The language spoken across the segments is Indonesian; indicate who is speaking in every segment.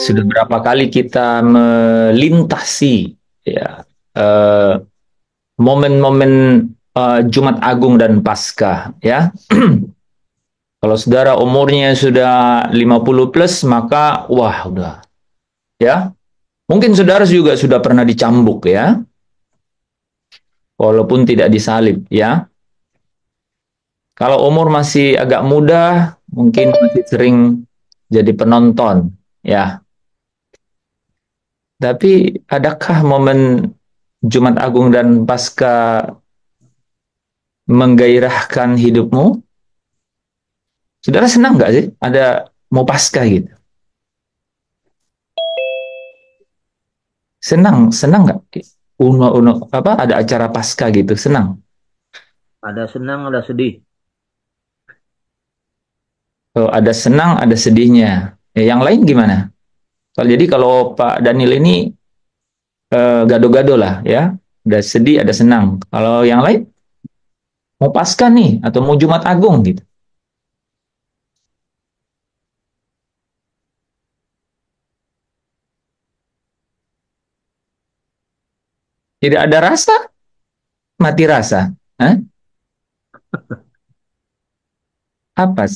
Speaker 1: Sudah berapa kali kita melintasi ya eh, momen-momen Jumat Agung dan Paskah ya. Kalau saudara umurnya sudah 50 plus maka wah udah ya. Mungkin saudara juga sudah pernah dicambuk ya, walaupun tidak disalib ya. Kalau umur masih agak muda, mungkin masih sering jadi penonton ya. Tapi adakah momen Jumat Agung dan Paskah menggairahkan hidupmu? Saudara senang nggak sih ada mau Paskah gitu? Senang, senang nggak? Uno, apa ada acara Paskah gitu? Senang.
Speaker 2: Ada senang, ada sedih.
Speaker 1: Oh, ada senang, ada sedihnya. Ya, yang lain gimana? Kalau Pak Daniel ini gado-gado lah ya. Ada sedih, ada senang. Kalau yang lain mau Paskah nih atau mau Jumat Agung gitu. Tidak ada rasa, mati rasa. Hah? Apa?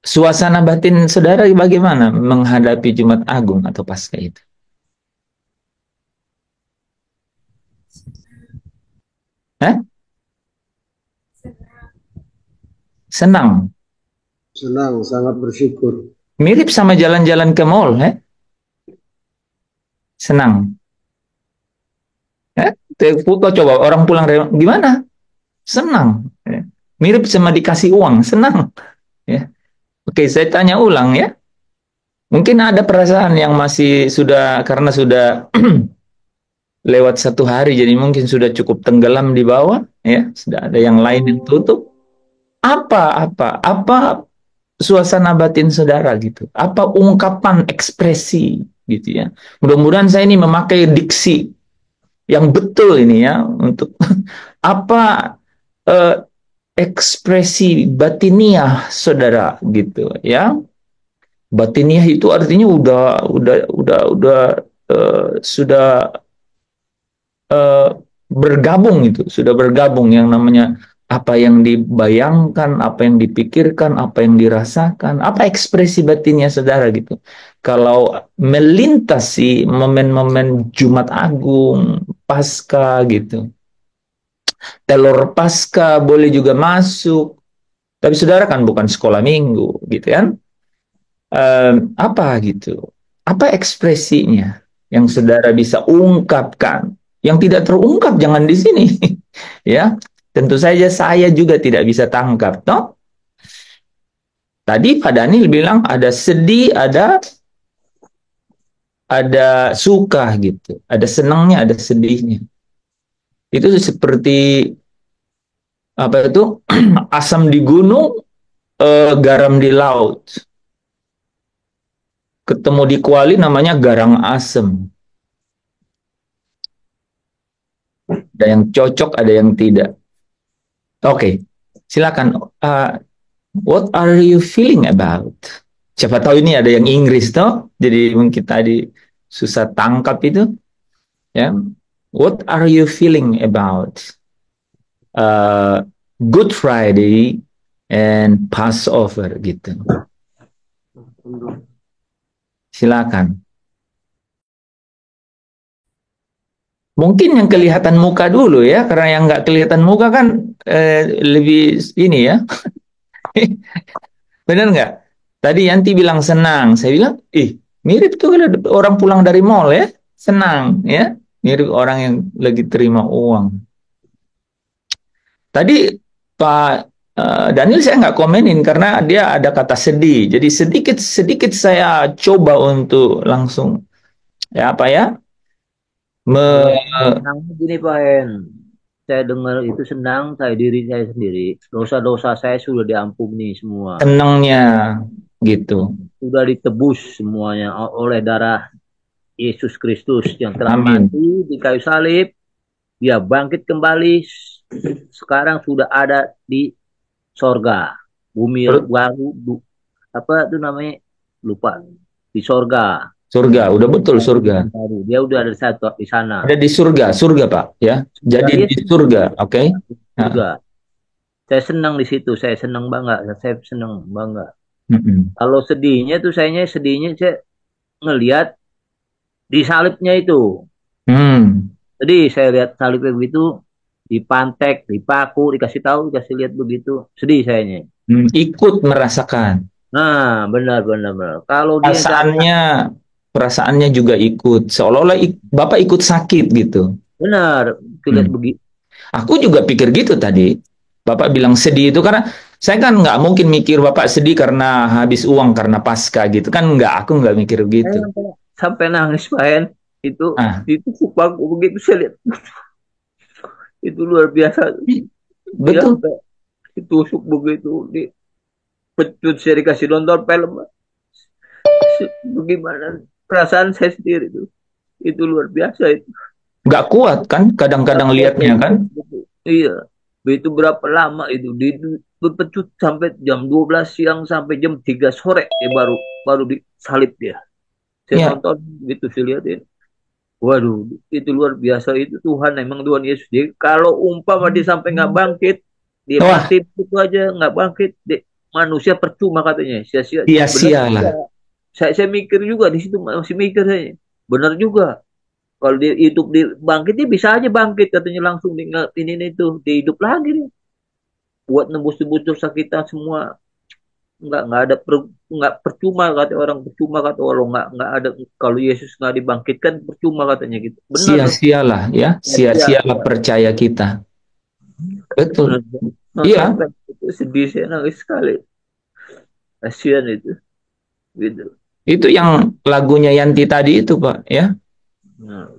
Speaker 1: Suasana batin saudara bagaimana menghadapi Jumat Agung atau Paskah itu? Hah? Senang.
Speaker 3: Senang, sangat bersyukur.
Speaker 1: Mirip sama jalan-jalan ke mall, eh? Senang. Eh? Kau coba orang pulang dari gimana? Senang. Eh? Mirip sama dikasih uang, senang. Ya. Oke, saya tanya ulang ya. Mungkin ada perasaan yang masih sudah karena sudah lewat 1 hari, jadi mungkin sudah cukup tenggelam di bawah, ya. Sudah ada yang lain yang tutup. Apa suasana batin saudara gitu? Apa ungkapan ekspresi gitu ya? Mudah-mudahan saya ini memakai diksi yang betul ini ya untuk apa eh, ekspresi batiniah saudara gitu ya. Batiniah itu artinya udah sudah eh, bergabung itu, sudah bergabung yang namanya apa yang dibayangkan, apa yang dipikirkan, apa yang dirasakan, apa ekspresi batinnya saudara gitu. Kalau melintasi momen-momen Jumat Agung, Pasca gitu, telur Pasca boleh juga masuk. Tapi saudara kan bukan sekolah minggu gitu kan? Apa gitu? Apa ekspresinya yang saudara bisa ungkapkan? Yang tidak terungkap jangan di sini, ya. Tentu saja saya juga tidak bisa tangkap, toh. Tadi Pak Daniel bilang ada sedih, ada suka gitu, ada senangnya, ada sedihnya. Itu seperti apa itu asam di gunung, garam di laut. Ketemu di kuali namanya garang asem. Ada yang cocok, ada yang tidak. Oke, silakan. What are you feeling about? Siapa tahu ini ada yang Inggris toh, jadi mungkin tadi susah tangkap itu. Ya, what are you feeling about uh, Good Friday and Passover gitu? Silakan. Mungkin yang kelihatan muka dulu ya, karena yang nggak kelihatan muka kan lebih ini ya. Benar nggak? Tadi Yanti bilang senang, saya bilang, mirip tuh kalau orang pulang dari mall ya, senang ya, mirip orang yang lagi terima uang. Tadi Pak Daniel saya nggak komenin karena dia ada kata sedih, jadi sedikit sedikit saya coba untuk langsung ya apa ya,
Speaker 2: Kalau
Speaker 1: me,
Speaker 2: senang begini Pak Hen, saya dengar itu senang, saya diri saya sendiri. Dosa-dosa saya sudah diampuni semua.
Speaker 1: senangnya gitu.
Speaker 2: Sudah ditebus semuanya oleh darah Yesus Kristus yang telah
Speaker 1: Amin.
Speaker 2: mati di kayu salib. Dia bangkit kembali. Sekarang sudah ada di sorga. Bumi
Speaker 1: Terus
Speaker 2: baru, apa itu namanya? Lupa. di sorga.
Speaker 1: Surga, udah betul surga.
Speaker 2: Baru dia udah ada satu di sana.
Speaker 1: Ada di surga, surga Pak, ya. Jadi
Speaker 2: Dia
Speaker 1: di surga, oke? Nah,
Speaker 2: juga. Saya senang di situ, saya senang banget, saya senang banget.
Speaker 1: mm-mm.
Speaker 2: Kalau sedihnya tuh sedihnya saya ngelihat di salibnya itu.
Speaker 1: Hmm,
Speaker 2: Jadi saya lihat salibnya begitu, dipantek, dipaku, dikasih tahu, dikasih lihat begitu. Sedih sayanya.
Speaker 1: ikut merasakan.
Speaker 2: Nah, benar benar benar. Kalau dia datang,
Speaker 1: Perasaannya, perasaannya juga ikut. Seolah-olah Bapak ikut sakit gitu.
Speaker 2: benar, itu lihat
Speaker 1: Hmm.
Speaker 2: begitu.
Speaker 1: Aku juga pikir gitu tadi. Bapak bilang sedih itu karena saya kan nggak mungkin mikir Bapak sedih karena habis uang karena pasca gitu kan nggak. Aku nggak mikir
Speaker 2: Saya
Speaker 1: begitu.
Speaker 2: sampai nangis, Pak Hen.
Speaker 1: Ah,
Speaker 2: Itu bangku begitu saya lihat. Itu luar biasa. Dia
Speaker 1: betul.
Speaker 2: sampai ditusuk begitu, dipecut, saya dikasih nonton film. Bagaimana perasaan saya sendiri itu luar biasa itu.
Speaker 1: Nggak kuat kan kadang-kadang lihatnya kan.
Speaker 2: Iya, itu berapa lama itu dipecut sampai jam 12 siang sampai jam 3 sore baru baru disalib dia. Saya
Speaker 1: Ya,
Speaker 2: nonton gitu, saya lihatin. Waduh, itu luar biasa itu, Tuhan, emang Tuhan Yesus. Jadi kalau umpama dia sampai nggak bangkit, dia
Speaker 1: wah,
Speaker 2: mati itu aja nggak bangkit, manusia percuma katanya, sia-sia. Benar
Speaker 1: sia-sia
Speaker 2: juga.
Speaker 1: lah.
Speaker 2: Saya mikir juga di situ, masih mikir saya. Benar juga. Kalau dia hidup di bangkit, dia bisa aja bangkit katanya, langsung ini itu dia hidup lagi nih. Buat nembus-nembus dosa kita semua. Nggak ada nggak percuma, kata orang, percuma kata orang, nggak ada, kalau Yesus nggak dibangkitkan percuma katanya gitu. Benar.
Speaker 1: Sia-sialah ya,
Speaker 2: Sia-sia.
Speaker 1: sia-sialah percaya kita. Betul.
Speaker 2: Nonton
Speaker 1: Iya,
Speaker 2: kan itu sedih, saya nangis sekali, kasihan itu gitu.
Speaker 1: itu yang lagunya Yanti tadi itu, Pak, ya.
Speaker 2: Nah,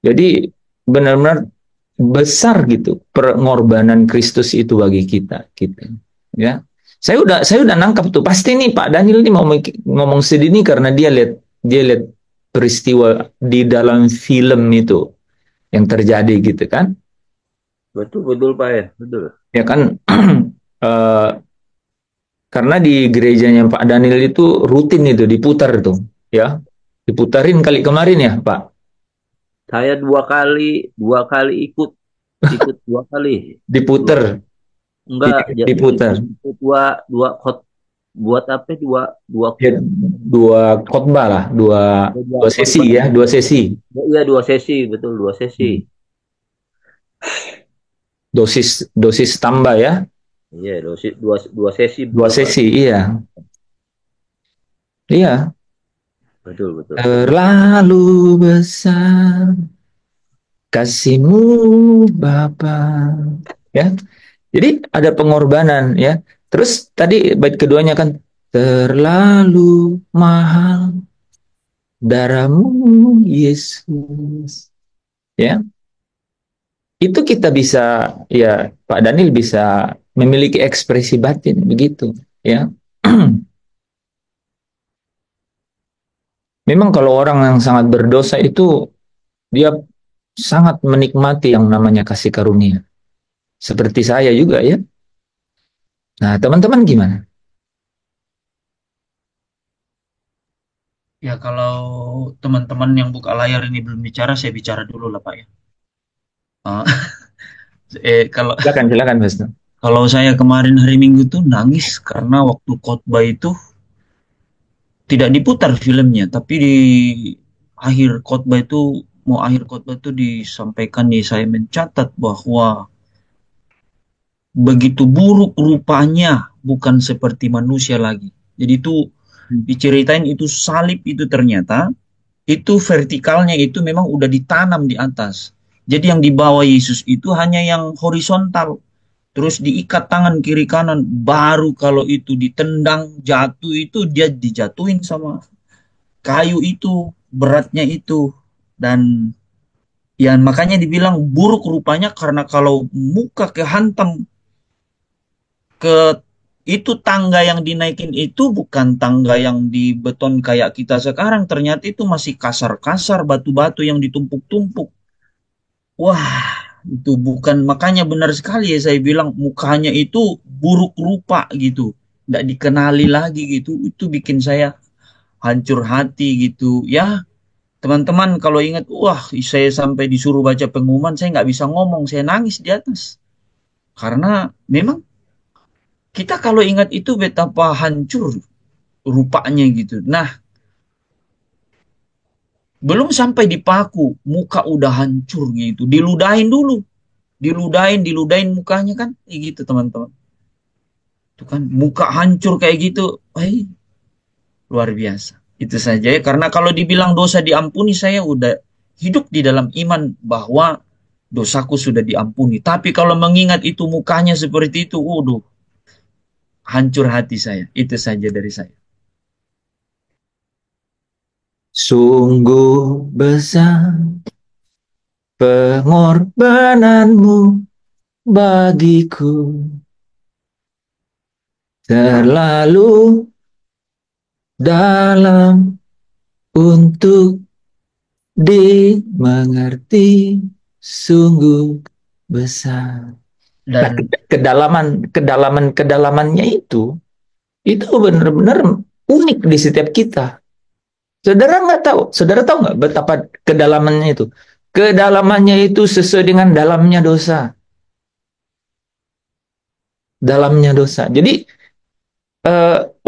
Speaker 1: Jadi benar-benar besar gitu pengorbanan Kristus itu bagi kita, gitu. Ya. Saya udah nangkap tuh. Pasti nih Pak Daniel ini mau ngomong sedih ini karena dia lihat peristiwa di dalam film itu yang terjadi gitu kan.
Speaker 2: betul betul Pak ya, betul.
Speaker 1: Ya kan eh, karena di gerejanya Pak Daniel itu rutin itu diputar tuh, ya. Diputarin kali kemarin ya, Pak.
Speaker 2: Saya dua kali ikut ikut dua kali, dua
Speaker 1: Diputer,
Speaker 2: enggak ya,
Speaker 1: diputar.
Speaker 2: dua dua khot buat apa, dua dua
Speaker 1: Ya, dua khotbah lah, dua
Speaker 2: dua
Speaker 1: dua sesi
Speaker 2: khotbah.
Speaker 1: ya, dua sesi.
Speaker 2: Iya, dua sesi, betul, dua sesi.
Speaker 1: Hmm. Dosis dosis tambah ya,
Speaker 2: Iya, dua sesi,
Speaker 1: dua
Speaker 2: betul Pak.
Speaker 1: sesi, iya. Iya,
Speaker 2: Betul betul.
Speaker 1: terlalu besar kasihmu Bapa. Ya. Jadi ada pengorbanan ya. Terus tadi bait keduanya kan terlalu mahal darahmu Yesus. Ya. Itu kita bisa ya Pak Daniel bisa memiliki ekspresi batin begitu ya. Memang kalau orang yang sangat berdosa itu dia sangat menikmati yang namanya kasih karunia. Seperti saya juga ya. Nah, teman-teman gimana?
Speaker 4: Ya, kalau teman-teman yang buka layar ini belum bicara, saya bicara dulu lah Pak ya. Eh, kalau
Speaker 1: Silakan, silakan, Mas.
Speaker 4: kalau saya kemarin hari Minggu tuh nangis karena waktu khotbah itu tidak diputar filmnya, tapi di akhir khotbah itu mau akhir khotbah itu disampaikan nih, saya mencatat bahwa begitu buruk rupanya, bukan seperti manusia lagi. Jadi itu diceritain itu salib itu ternyata itu vertikalnya itu memang udah ditanam di atas. Jadi yang dibawa Yesus itu hanya yang horizontal. Terus diikat tangan kiri kanan. Baru kalau itu ditendang jatuh itu dia dijatuhin sama kayu itu. Beratnya itu. Dan ya makanya dibilang buruk rupanya karena kalau muka kehantam ke itu tangga yang dinaikin itu bukan tangga yang di beton kayak kita sekarang. Ternyata itu masih kasar-kasar batu-batu yang ditumpuk-tumpuk. Wah, itu bukan, makanya benar sekali ya saya bilang mukanya itu buruk rupa gitu. nggak dikenali lagi gitu, itu bikin saya hancur hati gitu. Ya, teman-teman kalau ingat, wah saya sampai disuruh baca pengumuman, saya nggak bisa ngomong, saya nangis di atas. Karena memang kita kalau ingat itu betapa hancur rupanya gitu. Nah, belum sampai dipaku, muka udah hancur gitu. Diludahin dulu, diludahin mukanya kan, kayak gitu teman-teman. Itu kan muka hancur kayak gitu, luar biasa. Itu saja ya, karena kalau dibilang dosa diampuni, saya udah hidup di dalam iman bahwa dosaku sudah diampuni. Tapi kalau mengingat itu mukanya seperti itu, waduh, hancur hati saya. Itu saja dari saya.
Speaker 1: Sungguh besar pengorbananmu bagiku, terlalu dalam untuk dimengerti, sungguh besar. Nah,
Speaker 4: Dan
Speaker 1: kedalamannya itu benar-benar unik di setiap kita. Saudara tahu nggak betapa kedalamannya itu? Kedalamannya itu sesuai dengan dalamnya dosa. Jadi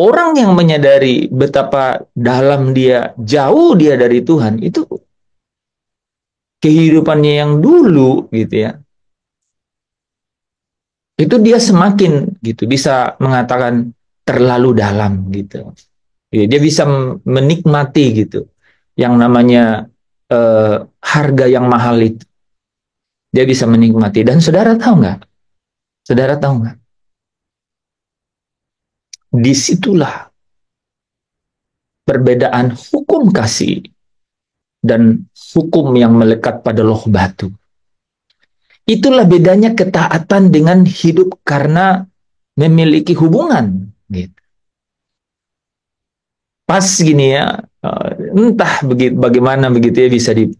Speaker 1: orang yang menyadari betapa dalam dia, jauh dia dari Tuhan, itu kehidupannya yang dulu gitu ya, itu dia semakin gitu bisa mengatakan terlalu dalam gitu. Ya, dia bisa menikmati gitu yang namanya harga yang mahal itu. Dia bisa menikmati. Dan saudara tahu nggak? Saudara tahu nggak? Disitulah perbedaan hukum kasih dan hukum yang melekat pada loh batu. Itulah bedanya ketaatan dengan hidup karena memiliki hubungan. Gitu. Pas gini ya, entah bagaimana begitu ya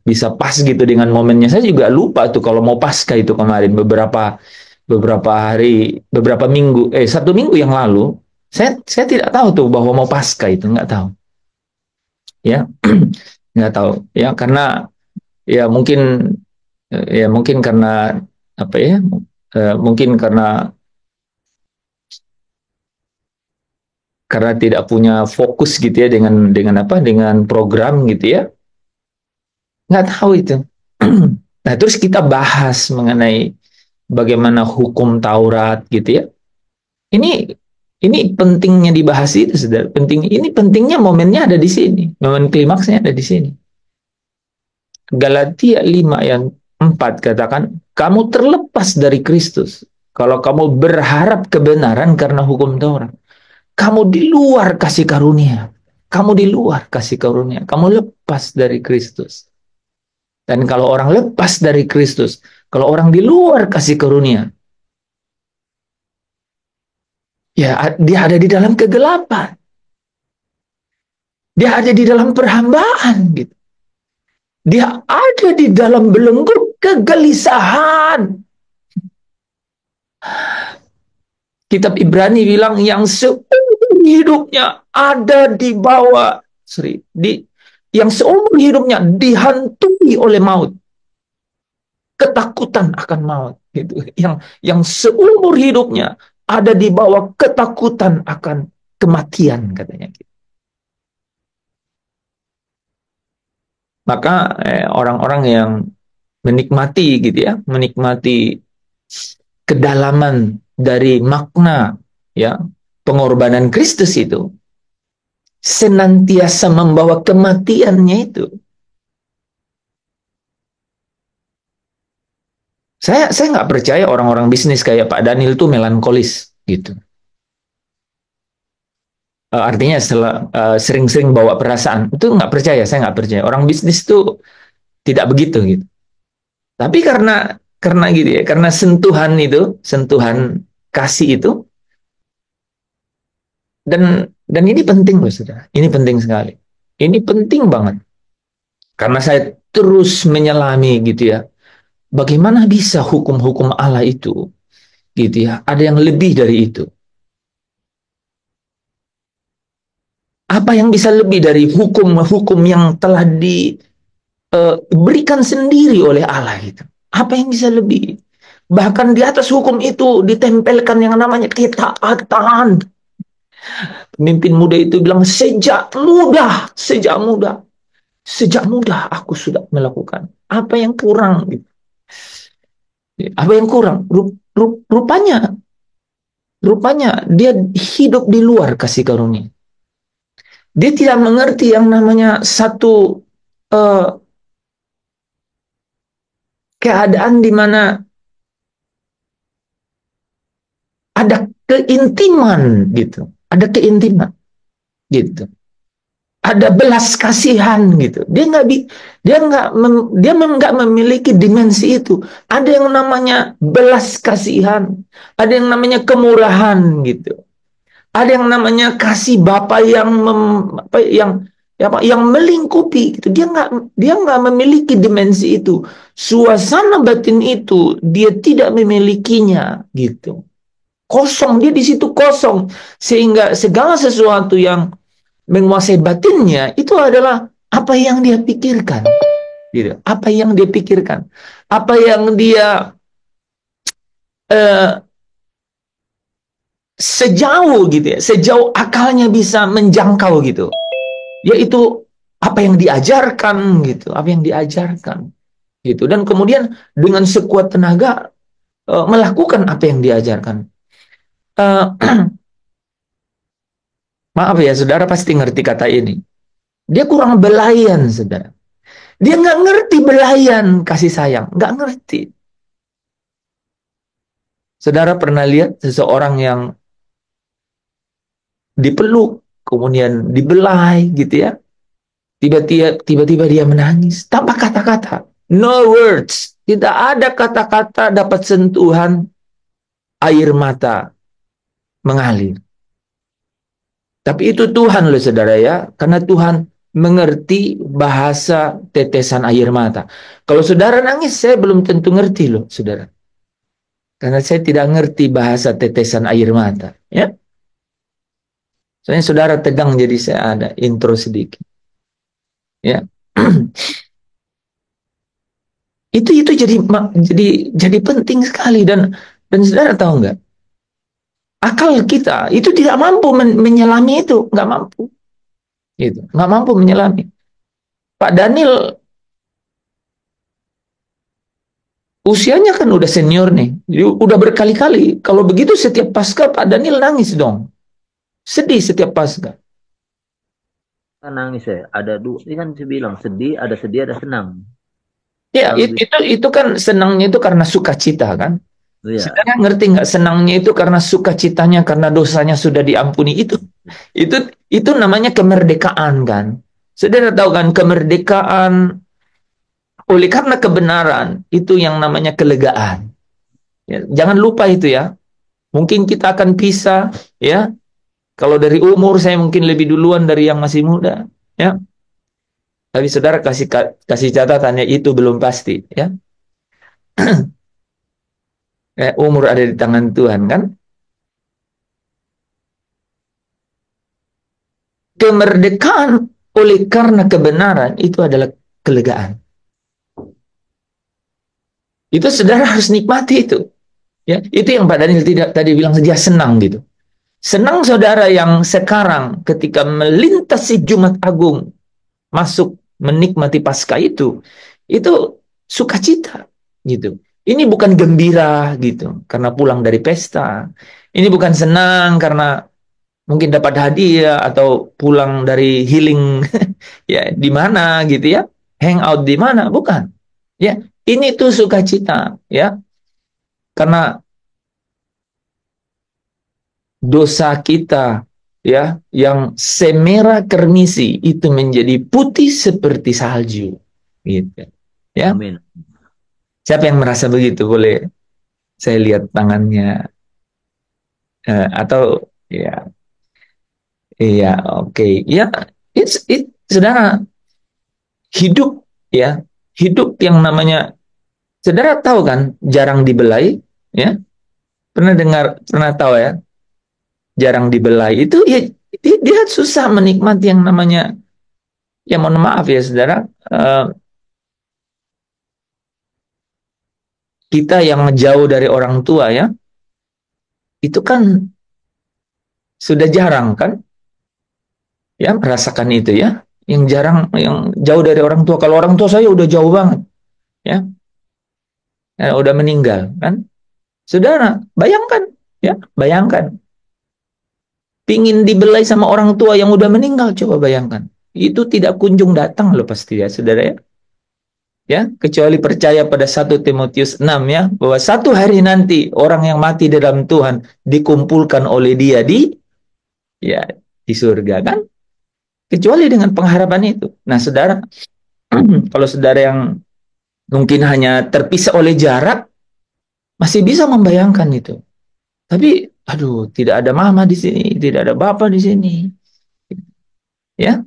Speaker 1: bisa pas gitu dengan momennya. Saya juga lupa tuh kalau mau pasca itu kemarin beberapa minggu, 1 minggu yang lalu, saya tidak tahu tuh bahwa mau pasca itu, nggak tahu, ya, nggak tahu, ya karena ya mungkin karena apa ya, mungkin karena tidak punya fokus gitu ya dengan program gitu ya, nggak tahu itu. Nah terus kita bahas mengenai bagaimana hukum Taurat gitu ya. Ini ini pentingnya dibahas itu, saudara. Ini pentingnya momennya ada di sini. Momen klimaksnya ada di sini. Galatia 5 ayat 4 katakan, kamu terlepas dari Kristus. Kalau kamu berharap kebenaran karena hukum Taurat. Kamu di luar kasih karunia. Kamu di luar kasih karunia. Kamu lepas dari Kristus. Dan kalau orang lepas dari Kristus, kalau orang di luar kasih karunia, ya dia ada di dalam kegelapan. Dia ada di dalam perhambaan gitu. Dia ada di dalam belenggu kegelisahan. Kitab Ibrani bilang yang seumur hidupnya ada di bawah, yang seumur hidupnya dihantui oleh maut, ketakutan akan maut, gitu. Yang seumur hidupnya ada di bawah ketakutan akan kematian, katanya. Maka orang-orang yang menikmati gitu ya, menikmati kedalaman dari makna ya pengorbanan Kristus itu, senantiasa membawa kematiannya itu. Saya nggak percaya orang-orang bisnis kayak Pak Daniel itu melankolis gitu. Artinya setelah sering-sering bawa perasaan, itu nggak percaya. Saya nggak percaya orang bisnis itu tidak begitu gitu. Tapi karena gitu ya, karena sentuhan kasih itu, dan ini penting loh saudara, ini penting sekali, ini penting banget, karena saya terus menyelami gitu ya, bagaimana bisa hukum-hukum Allah itu gitu ya, ada yang lebih dari itu. Apa yang bisa lebih dari hukum-hukum yang telah diberikan sendiri oleh Allah gitu? Apa yang bisa lebih? Bahkan di atas hukum itu ditempelkan yang namanya ketaatan. Pemimpin muda itu bilang, sejak muda aku sudah melakukan. Apa yang kurang? Apa yang kurang? Rupanya dia hidup di luar kasih karunia. Dia tidak mengerti yang namanya satu uh, keadaan di mana ada keintiman gitu, ada keintiman gitu, ada belas kasihan gitu. Dia nggak memiliki dimensi itu. Ada yang namanya belas kasihan, ada yang namanya kemurahan gitu. Ada yang namanya kasih Bapa yang melingkupi gitu. Dia nggak memiliki dimensi itu. Suasana batin itu dia tidak memilikinya gitu. Kosong, dia di situ kosong, sehingga segala sesuatu yang menguasai batinnya itu adalah apa yang dia pikirkan gitu. Apa yang dia pikirkan, apa yang dia eh, sejauh gitu ya, sejauh akalnya bisa menjangkau gitu, yaitu apa yang diajarkan gitu, apa yang diajarkan gitu. Dan kemudian dengan sekuat tenaga melakukan apa yang diajarkan. uh, Maaf ya, saudara pasti ngerti kata ini. Dia kurang belayan, saudara. Dia nggak ngerti belayan kasih sayang, nggak ngerti. Saudara pernah lihat seseorang yang dipeluk, kemudian dibelai gitu ya. Tiba-tiba dia menangis tanpa kata-kata. No words. Tidak ada kata-kata dapat sentuhan air mata mengalir. Tapi itu Tuhan loh saudara ya. Karena Tuhan mengerti bahasa tetesan air mata. Kalau saudara nangis, saya belum tentu ngerti loh saudara. Karena saya tidak ngerti bahasa tetesan air mata. Ya. Soalnya saudara tegang jadi saya ada intro sedikit. Ya. itu jadi penting sekali, dan saudara tahu nggak, akal kita itu tidak mampu menyelami itu, nggak mampu, gitu, nggak mampu menyelami. Pak Daniel usianya kan udah senior nih, jadi udah berkali-kali. Kalau begitu setiap pasca Pak Daniel nangis dong, sedih setiap pasca.
Speaker 2: Kan nangis ya. Ada dua. Ini kan saya bilang sedih, ada senang.
Speaker 1: Ya,
Speaker 2: Kalau
Speaker 1: itu kan senangnya itu karena sukacita kan.
Speaker 2: ya,
Speaker 1: Saudara ngerti nggak, senangnya itu karena sukacitanya, karena dosanya sudah diampuni. Itu namanya kemerdekaan kan. Saudara tahu kan, kemerdekaan oleh karena kebenaran itu yang namanya kelegaan. Ya, jangan lupa itu ya. Mungkin kita akan pisah ya. Kalau dari umur saya mungkin lebih duluan dari yang masih muda ya. Tapi saudara kasih catatannya itu belum pasti ya. Umur ada di tangan Tuhan kan. Kemerdekaan oleh karena kebenaran itu adalah kelegaan. Itu saudara harus nikmati itu. Ya, itu yang Pak Daniel tidak tadi bilang, dia senang gitu. Senang saudara yang sekarang ketika melintasi Jumat Agung masuk menikmati Paskah itu sukacita gitu. Ini bukan gembira gitu karena pulang dari pesta. Ini bukan senang karena mungkin dapat hadiah atau pulang dari healing ya di mana gitu ya, hangout di mana, bukan ya. Ini tuh sukacita ya, karena dosa kita ya yang semerah kermisi itu menjadi putih seperti salju gitu ya.
Speaker 2: amin.
Speaker 1: Siapa yang merasa begitu, boleh saya lihat tangannya, atau ya. Iya, oke. Ya, saudara, hidup ya, hidup yang namanya, saudara tahu kan, jarang dibelai, ya. Pernah dengar, pernah tahu ya, jarang dibelai. Dia susah menikmati yang namanya, ya mohon maaf ya saudara, kita yang jauh dari orang tua ya, itu kan sudah jarang kan ya merasakan itu ya. Yang jarang, yang jauh dari orang tua. Kalau orang tua saya udah jauh banget ya, udah meninggal kan. Saudara, bayangkan ya, bayangkan. Pingin dibelai sama orang tua yang udah meninggal, coba bayangkan. Itu tidak kunjung datang loh pasti ya, saudara ya. Ya, kecuali percaya pada 1 Timotius 6 ya, bahwa satu hari nanti orang yang mati dalam Tuhan dikumpulkan oleh Dia di, ya, di surga kan. Kecuali dengan pengharapan itu. Nah, saudara, kalau saudara yang mungkin hanya terpisah oleh jarak, masih bisa membayangkan itu. Tapi, aduh, tidak ada mama di sini, tidak ada bapak di sini. Ya,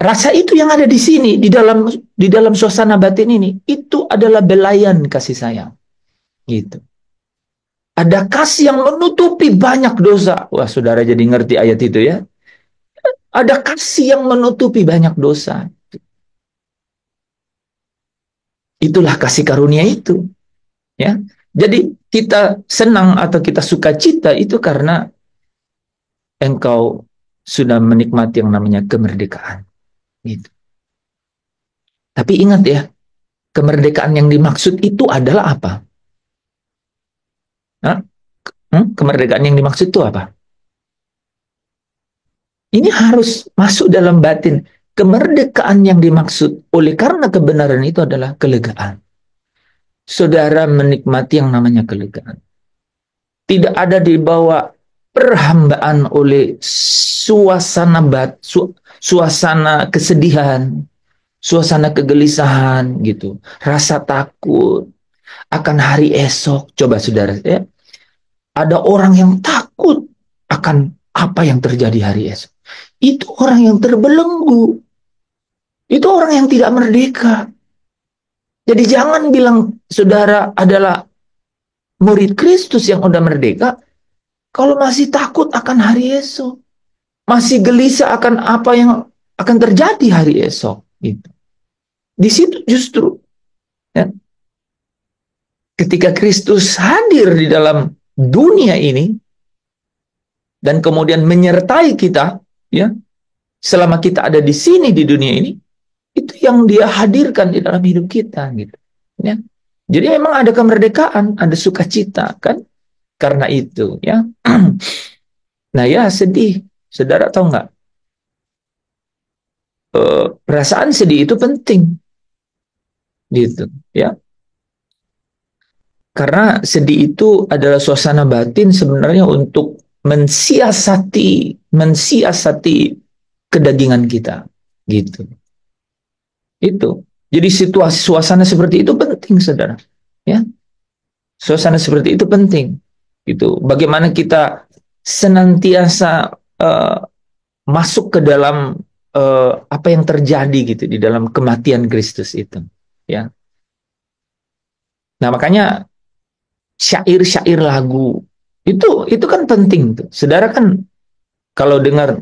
Speaker 1: rasa itu yang ada di sini, di dalam suasana batin ini, itu adalah belayan kasih sayang. Gitu. Ada kasih yang menutupi banyak dosa. Wah, saudara jadi ngerti ayat itu ya. Ada kasih yang menutupi banyak dosa. Itulah kasih karunia itu. Ya. Jadi kita senang atau kita suka cita itu karena engkau sudah menikmati yang namanya kemerdekaan. Gitu. Tapi ingat ya, kemerdekaan yang dimaksud itu adalah apa? Hah? Kemerdekaan yang dimaksud itu apa? Ini harus masuk dalam batin. Kemerdekaan yang dimaksud oleh karena kebenaran itu adalah kelegaan. Saudara menikmati yang namanya kelegaan. Tidak ada dibawa perhambaan oleh suasana kesedihan, suasana kegelisahan gitu, rasa takut akan hari esok. Coba saudara ya, ada orang yang takut akan apa yang terjadi hari esok. Itu orang yang terbelenggu. Itu orang yang tidak merdeka. Jadi jangan bilang saudara adalah murid Kristus yang udah merdeka kalau masih takut akan hari esok. Masih gelisah akan apa yang akan terjadi hari esok. Gitu. Di situ justru ya, ketika Kristus hadir di dalam dunia ini dan kemudian menyertai kita ya, selama kita ada di sini di dunia ini, itu yang Dia hadirkan di dalam hidup kita gitu ya. Jadi memang ada kemerdekaan, ada sukacita kan karena itu ya. Nah ya sedih, saudara tahu nggak, perasaan sedih itu penting gitu ya, karena sedih itu adalah suasana batin sebenarnya untuk mensiasati kedagingan kita gitu. Itu. Jadi situasi suasana seperti itu penting, saudara. Ya. Suasana seperti itu penting. Gitu. Bagaimana kita senantiasa masuk ke dalam apa yang terjadi gitu di dalam kematian Kristus itu. Ya. Nah, makanya syair-syair lagu itu kan penting tuh. Saudara kan kalau dengar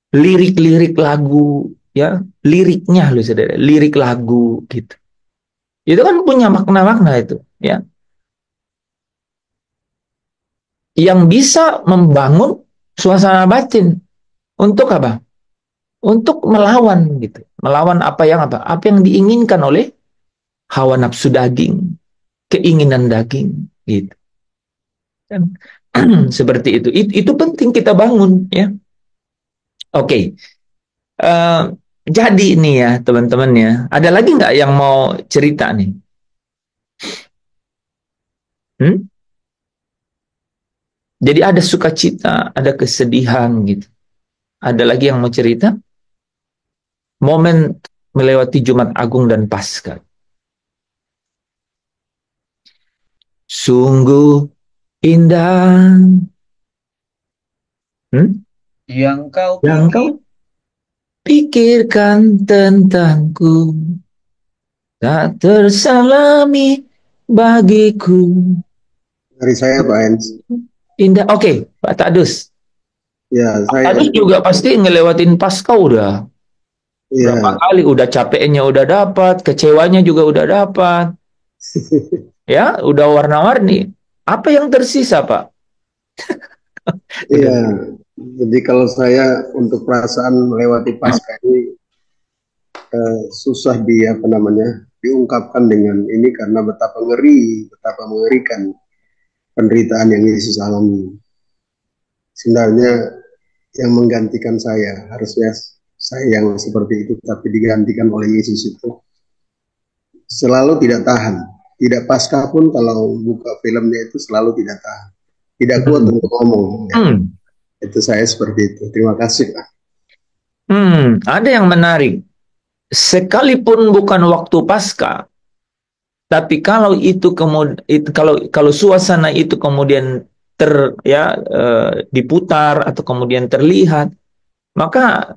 Speaker 1: lirik-lirik lagu ya, liriknya loh saudara, lirik lagu gitu. Itu kan punya makna-makna itu ya. Yang bisa membangun suasana batin untuk apa? Untuk melawan gitu. Melawan apa yang diinginkan oleh hawa nafsu daging, keinginan daging gitu. Dan seperti itu. Itu penting kita bangun ya. Oke. Jadi ini ya teman-teman ya. Ada lagi nggak yang mau cerita nih? Jadi ada sukacita, ada kesedihan gitu. Ada lagi yang mau cerita? Momen melewati Jumat Agung dan Paskah. Sungguh indah.
Speaker 4: Yang kau
Speaker 1: pikirkan tentangku tak tersalami bagiku.
Speaker 3: Dari saya Pak Hens.
Speaker 1: Indah. Oke, Pak Tadus.
Speaker 3: Ya,
Speaker 1: Pak
Speaker 3: saya
Speaker 1: Tadus juga pasti ngelewatin pasca udah. Berapa
Speaker 3: ya
Speaker 1: kali udah capeknya udah dapat, kecewanya juga udah dapat. Ya, udah warna-warni. Apa yang tersisa, Pak?
Speaker 3: iya.
Speaker 1: Udah.
Speaker 3: Jadi kalau saya untuk perasaan melewati Paskah ini susah apa namanya diungkapkan dengan ini karena betapa ngeri, betapa mengerikan penderitaan yang Yesus alami. Sebenarnya yang menggantikan saya harusnya saya yang seperti itu, tapi digantikan oleh Yesus itu selalu tidak tahan. Tidak pasca pun kalau buka filmnya itu selalu tidak tahan. Tidak kuat untuk ngomong. Ya. Itu saya seperti itu. Terima kasih Pak.
Speaker 1: Ada yang menarik. Sekalipun bukan waktu pasca, tapi kalau itu kemudian kalau suasana itu kemudian diputar atau kemudian terlihat, maka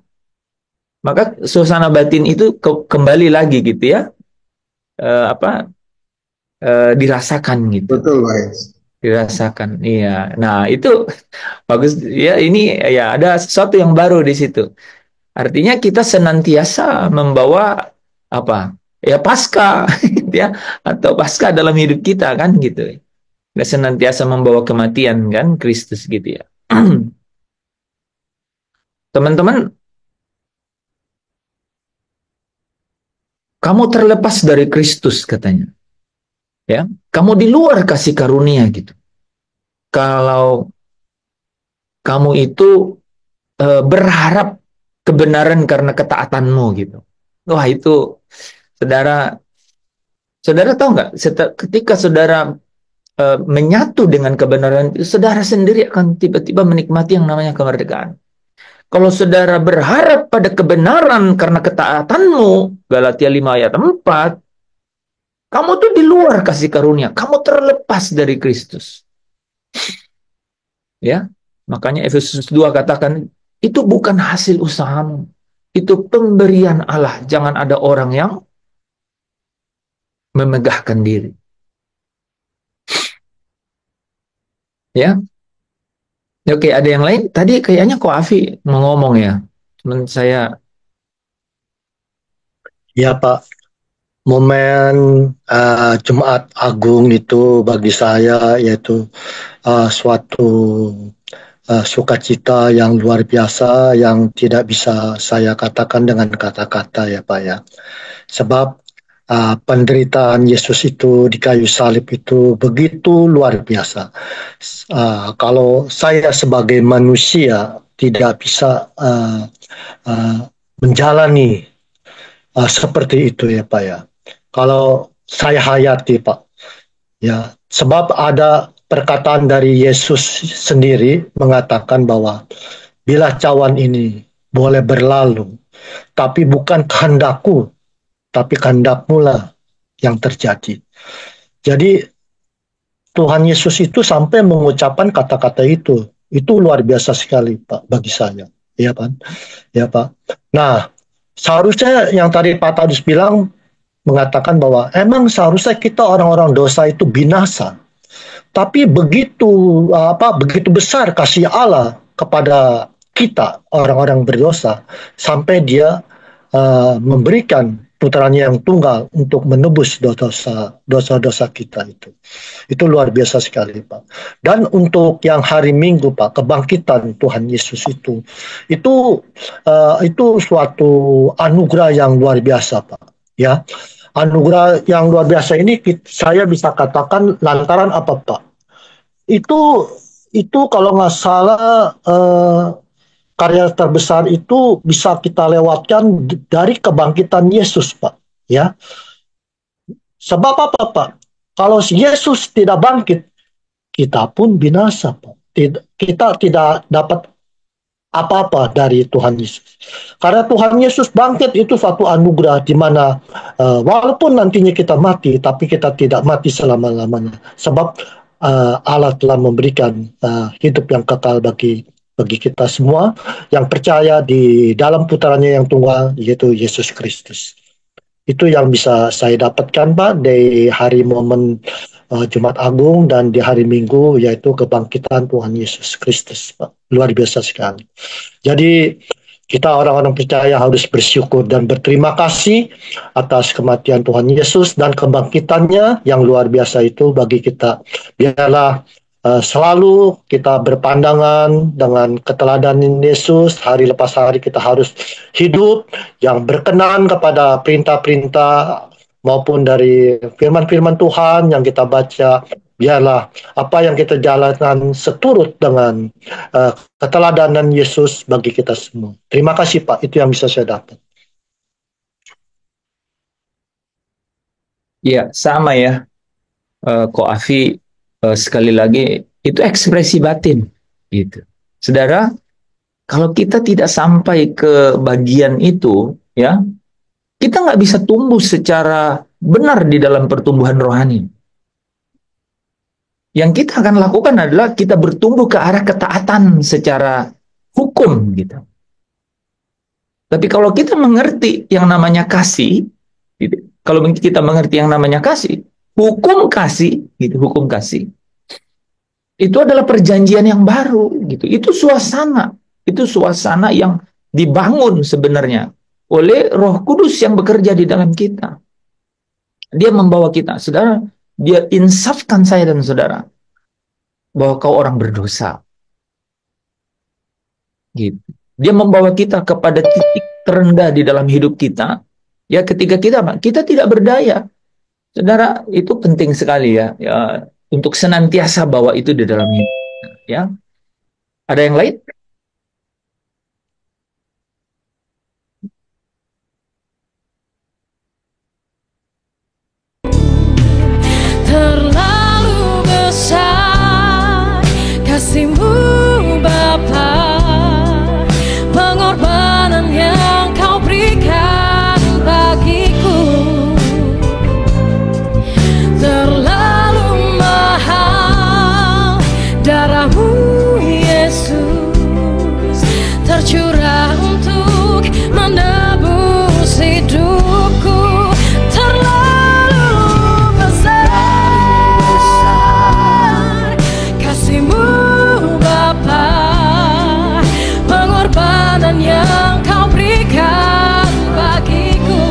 Speaker 1: suasana batin itu kembali lagi gitu ya, dirasakan gitu.
Speaker 3: Betul Pak.
Speaker 1: Dirasakan, iya. Nah itu bagus ya. Ini ya ada sesuatu yang baru di situ. Artinya kita senantiasa membawa apa? Ya pasca, ya, atau pasca dalam hidup kita kan gitu. Kita senantiasa membawa kematian kan Kristus gitu ya. Teman-teman, kamu terlepas dari Kristus katanya. Ya, kamu di luar kasih karunia gitu. Kalau kamu itu berharap kebenaran karena ketaatanmu gitu. Wah itu, saudara tahu nggak? Ketika saudara menyatu dengan kebenaran itu, saudara sendiri akan tiba-tiba menikmati yang namanya kemerdekaan. Kalau saudara berharap pada kebenaran karena ketaatanmu, Galatia 5 ayat 4, kamu tuh di luar kasih karunia, kamu terlepas dari Kristus. Ya, makanya Efesus 2 katakan, itu bukan hasil usahamu, itu pemberian Allah. Jangan ada orang yang memegahkan diri. Ya, oke, ada yang lain? Tadi kayaknya kok Afi mau ngomong ya. Teman saya.
Speaker 5: Ya Pak, momen Jumat Agung itu bagi saya yaitu suatu sukacita yang luar biasa yang tidak bisa saya katakan dengan kata-kata ya Pak ya. Sebab penderitaan Yesus itu di kayu salib itu begitu luar biasa. Kalau saya sebagai manusia tidak bisa menjalani seperti itu ya Pak ya. Kalau saya hayati Pak, ya sebab ada perkataan dari Yesus sendiri mengatakan bahwa bila cawan ini boleh berlalu, tapi bukan kehendakku, tapi kehendakmu lah yang terjadi. Jadi Tuhan Yesus itu sampai mengucapkan kata-kata itu luar biasa sekali Pak bagi saya, ya kan, ya Pak. Nah, seharusnya yang tadi Pak Tadus bilang mengatakan bahwa emang seharusnya kita orang-orang dosa itu binasa. Tapi begitu besar kasih Allah kepada kita orang-orang berdosa sampai Dia memberikan putranya yang tunggal untuk menebus dosa-dosa kita itu. Itu luar biasa sekali Pak. Dan untuk yang hari Minggu Pak, kebangkitan Tuhan Yesus itu suatu anugerah yang luar biasa Pak. Ya, anugerah yang luar biasa ini saya bisa katakan lantaran apa Pak? Itu kalau nggak salah karya terbesar itu bisa kita lewatkan dari kebangkitan Yesus Pak. Ya, sebab apa Pak? Kalau Yesus tidak bangkit, kita pun binasa Pak. Kita tidak dapat apa-apa dari Tuhan Yesus. Karena Tuhan Yesus bangkit itu suatu anugerah di mana walaupun nantinya kita mati, tapi kita tidak mati selama-lamanya. Sebab Allah telah memberikan hidup yang kekal bagi kita semua yang percaya di dalam putranya yang tunggal, yaitu Yesus Kristus. Itu yang bisa saya dapatkan Pak dari hari momen Jumat Agung dan di hari Minggu yaitu kebangkitan Tuhan Yesus Kristus, Pak. Luar biasa sekali. Jadi kita orang-orang percaya harus bersyukur dan berterima kasih atas kematian Tuhan Yesus dan kebangkitannya yang luar biasa itu bagi kita. Biarlah selalu kita berpandangan dengan keteladanan Yesus, hari lepas hari kita harus hidup yang berkenan kepada perintah-perintah maupun dari firman-firman Tuhan yang kita baca. Biarlah apa yang kita jalankan seturut dengan keteladanan Yesus bagi kita semua. Terima kasih Pak, itu yang bisa saya dapat.
Speaker 1: Ya, sama ya. Ko Afi, sekali lagi itu ekspresi batin gitu. Saudara, kalau kita tidak sampai ke bagian itu, ya, kita nggak bisa tumbuh secara benar di dalam pertumbuhan rohani. Yang kita akan lakukan adalah kita bertumbuh ke arah ketaatan secara hukum gitu. Tapi kalau kita mengerti yang namanya kasih, gitu, kalau kita mengerti yang namanya kasih, hukum kasih, gitu, hukum kasih, itu adalah perjanjian yang baru, gitu. Itu suasana yang dibangun sebenarnya oleh Roh Kudus yang bekerja di dalam kita. Dia membawa kita, saudara, dia insafkan saya dan saudara bahwa kau orang berdosa. Gitu. Dia membawa kita kepada titik terendah di dalam hidup kita. Ya, ketika kita tidak berdaya. Saudara, itu penting sekali ya, untuk senantiasa bawa itu di dalam hidup. Ya. Ada yang lain?
Speaker 6: Terlalu besar kasih-Mu Bapa, pengorbanan yang Kau berikan bagiku terlalu mahal. Darah-Mu Yesus tercurah untuk menebus hidupku. Terlalu besar kasih-Mu Bapa, pengorbanan yang Kau berikan bagiku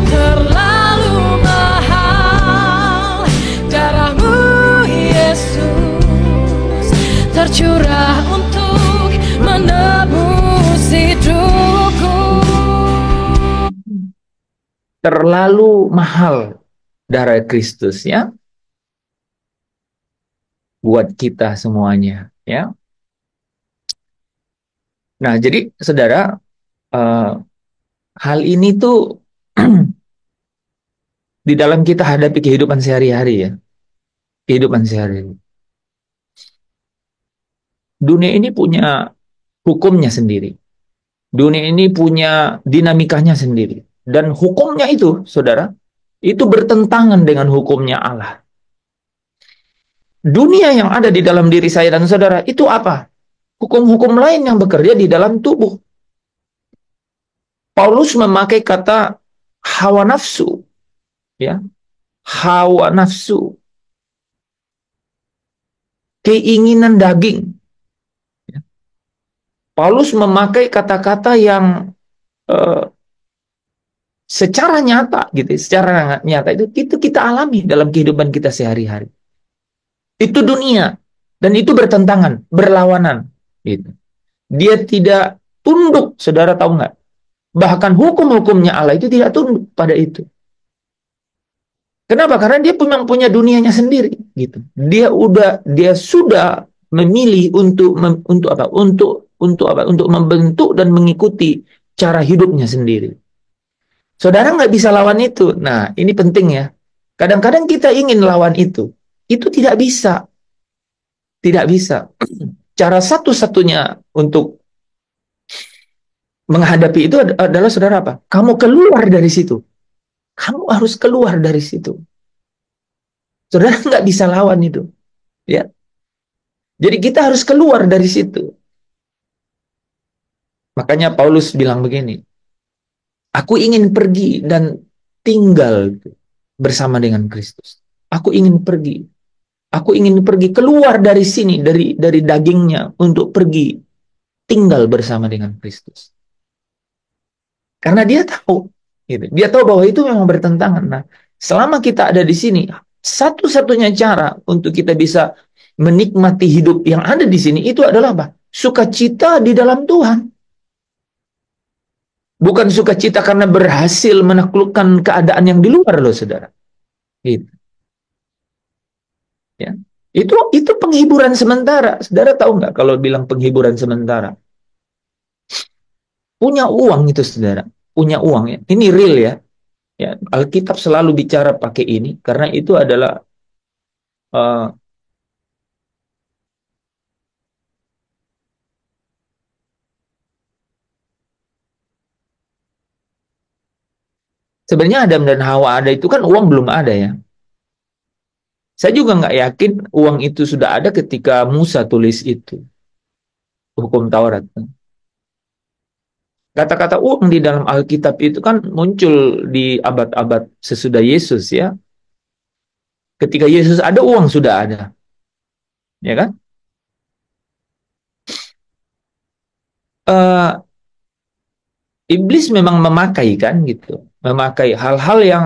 Speaker 6: terlalu mahal. Darah-Mu Yesus tercurah untuk menebus hidupku.
Speaker 1: Terlalu mahal darah Kristus ya buat kita semuanya ya. Nah, jadi saudara, hal ini tuh di dalam kita hadapi kehidupan sehari-hari ya. Kehidupan sehari-hari. Dunia ini punya hukumnya sendiri. Dunia ini punya dinamikanya sendiri. Dan hukumnya itu, saudara, itu bertentangan dengan hukumnya Allah. Dunia yang ada di dalam diri saya dan saudara, itu apa? Hukum-hukum lain yang bekerja di dalam tubuh. Paulus memakai kata hawa nafsu. Ya, hawa nafsu. Keinginan daging. Paulus memakai kata-kata yang secara nyata gitu, secara nyata itu kita alami dalam kehidupan kita sehari-hari. Itu dunia dan itu bertentangan, berlawanan gitu. Dia tidak tunduk, saudara tahu nggak? Bahkan hukum-hukumnya Allah itu tidak tunduk pada itu. Kenapa? Karena dia punya dunianya sendiri gitu. Dia sudah memilih untuk membentuk dan mengikuti cara hidupnya sendiri. Saudara nggak bisa lawan itu. Nah, ini penting ya. Kadang-kadang kita ingin lawan itu tidak bisa. Tidak bisa. Cara satu-satunya untuk menghadapi itu adalah saudara apa? Kamu keluar dari situ. Kamu harus keluar dari situ. Saudara nggak bisa lawan itu. Ya. Jadi kita harus keluar dari situ. Makanya Paulus bilang begini, aku ingin pergi dan tinggal bersama dengan Kristus. Aku ingin pergi. Aku ingin pergi keluar dari sini, dari dagingnya, untuk pergi tinggal bersama dengan Kristus. Karena dia tahu, gitu. Dia tahu bahwa itu memang bertentangan. Nah, selama kita ada di sini, satu-satunya cara untuk kita bisa menikmati hidup yang ada di sini itu adalah apa? Sukacita di dalam Tuhan. Bukan sukacita karena berhasil menaklukkan keadaan yang di luar loh, saudara. Gitu. Ya. Itu penghiburan sementara. Saudara tahu nggak kalau bilang penghiburan sementara? Punya uang itu, saudara. Punya uang ya. Ini real ya. Ya, Alkitab selalu bicara pakai ini karena itu adalah sebenarnya Adam dan Hawa ada itu kan uang belum ada ya. Saya juga nggak yakin uang itu sudah ada ketika Musa tulis itu. Hukum Taurat. Kata-kata uang di dalam Alkitab itu kan muncul di abad-abad sesudah Yesus ya. Ketika Yesus ada, uang sudah ada. Ya kan? Iblis memang memakai kan gitu. Memakai hal-hal yang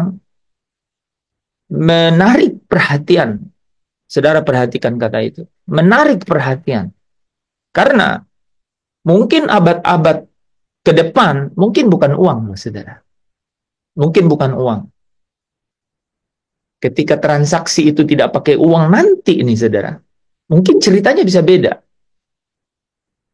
Speaker 1: menarik perhatian. Saudara perhatikan kata itu. Menarik perhatian. Karena mungkin abad-abad ke depan, mungkin bukan uang, saudara. Mungkin bukan uang. Ketika transaksi itu tidak pakai uang nanti ini, saudara. Mungkin ceritanya bisa beda.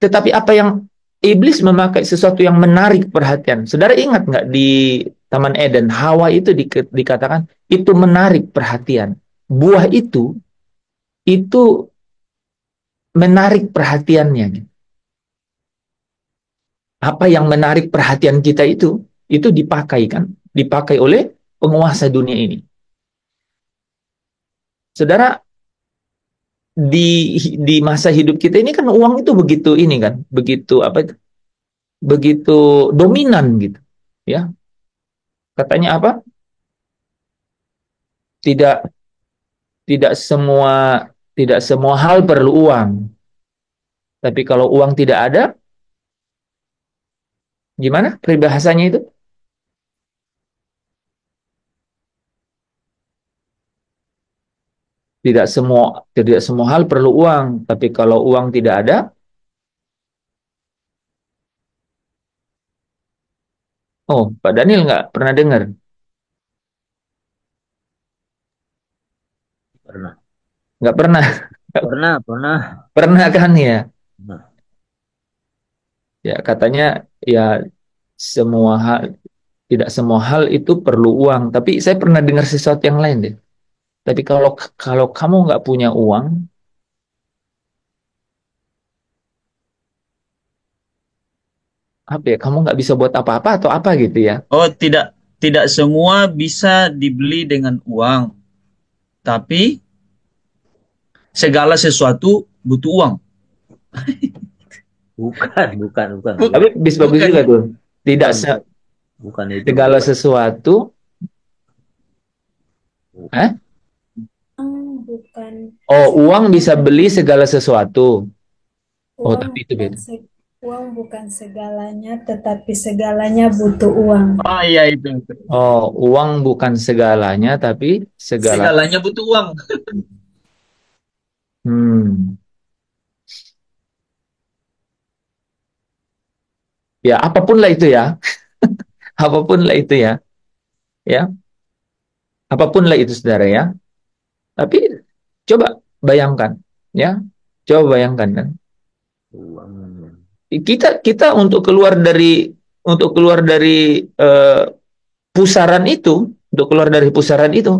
Speaker 1: Tetapi apa yang iblis memakai sesuatu yang menarik perhatian. Saudara ingat nggak di Taman Eden, Hawa itu dikatakan itu menarik perhatian. Buah itu menarik perhatiannya. Apa yang menarik perhatian kita itu dipakai kan? Dipakai oleh penguasa dunia ini. Saudara, di masa hidup kita ini kan uang itu begitu ini kan, begitu apa itu? Begitu dominan gitu. Ya. Katanya apa? Tidak semua hal perlu uang. Tapi kalau uang tidak ada, gimana peribahasanya itu? Tidak semua hal perlu uang, tapi kalau uang tidak ada, oh, Pak Daniel nggak pernah dengar?
Speaker 2: Pernah.
Speaker 1: Nggak pernah.
Speaker 2: Pernah.
Speaker 1: Pernah kan ya?
Speaker 2: Nah.
Speaker 1: Ya katanya ya tidak semua hal itu perlu uang. Tapi saya pernah dengar sesuatu yang lain deh. Tapi kalau kamu nggak punya uang, apa ya? Kamu nggak bisa buat apa-apa atau apa gitu ya?
Speaker 4: Oh, tidak semua bisa dibeli dengan uang, tapi segala sesuatu butuh uang.
Speaker 2: Bukan.
Speaker 1: Tapi bagus juga tuh. Tidak
Speaker 2: bukan itu.
Speaker 1: Segala sesuatu.
Speaker 7: Bukan.
Speaker 1: Oh, uang bisa beli segala sesuatu. Oh,
Speaker 7: Uang
Speaker 1: tapi itu beda.
Speaker 7: Uang bukan segalanya, tetapi segalanya butuh uang.
Speaker 4: Oh iya itu.
Speaker 1: Oh, uang bukan segalanya, tapi
Speaker 4: Segalanya butuh uang.
Speaker 1: Ya, apapun lah itu ya. Apapun lah itu ya. Ya. Apapun lah itu, saudara ya. Tapi coba bayangkan, ya. Coba bayangkan kan. Kita untuk keluar dari pusaran itu,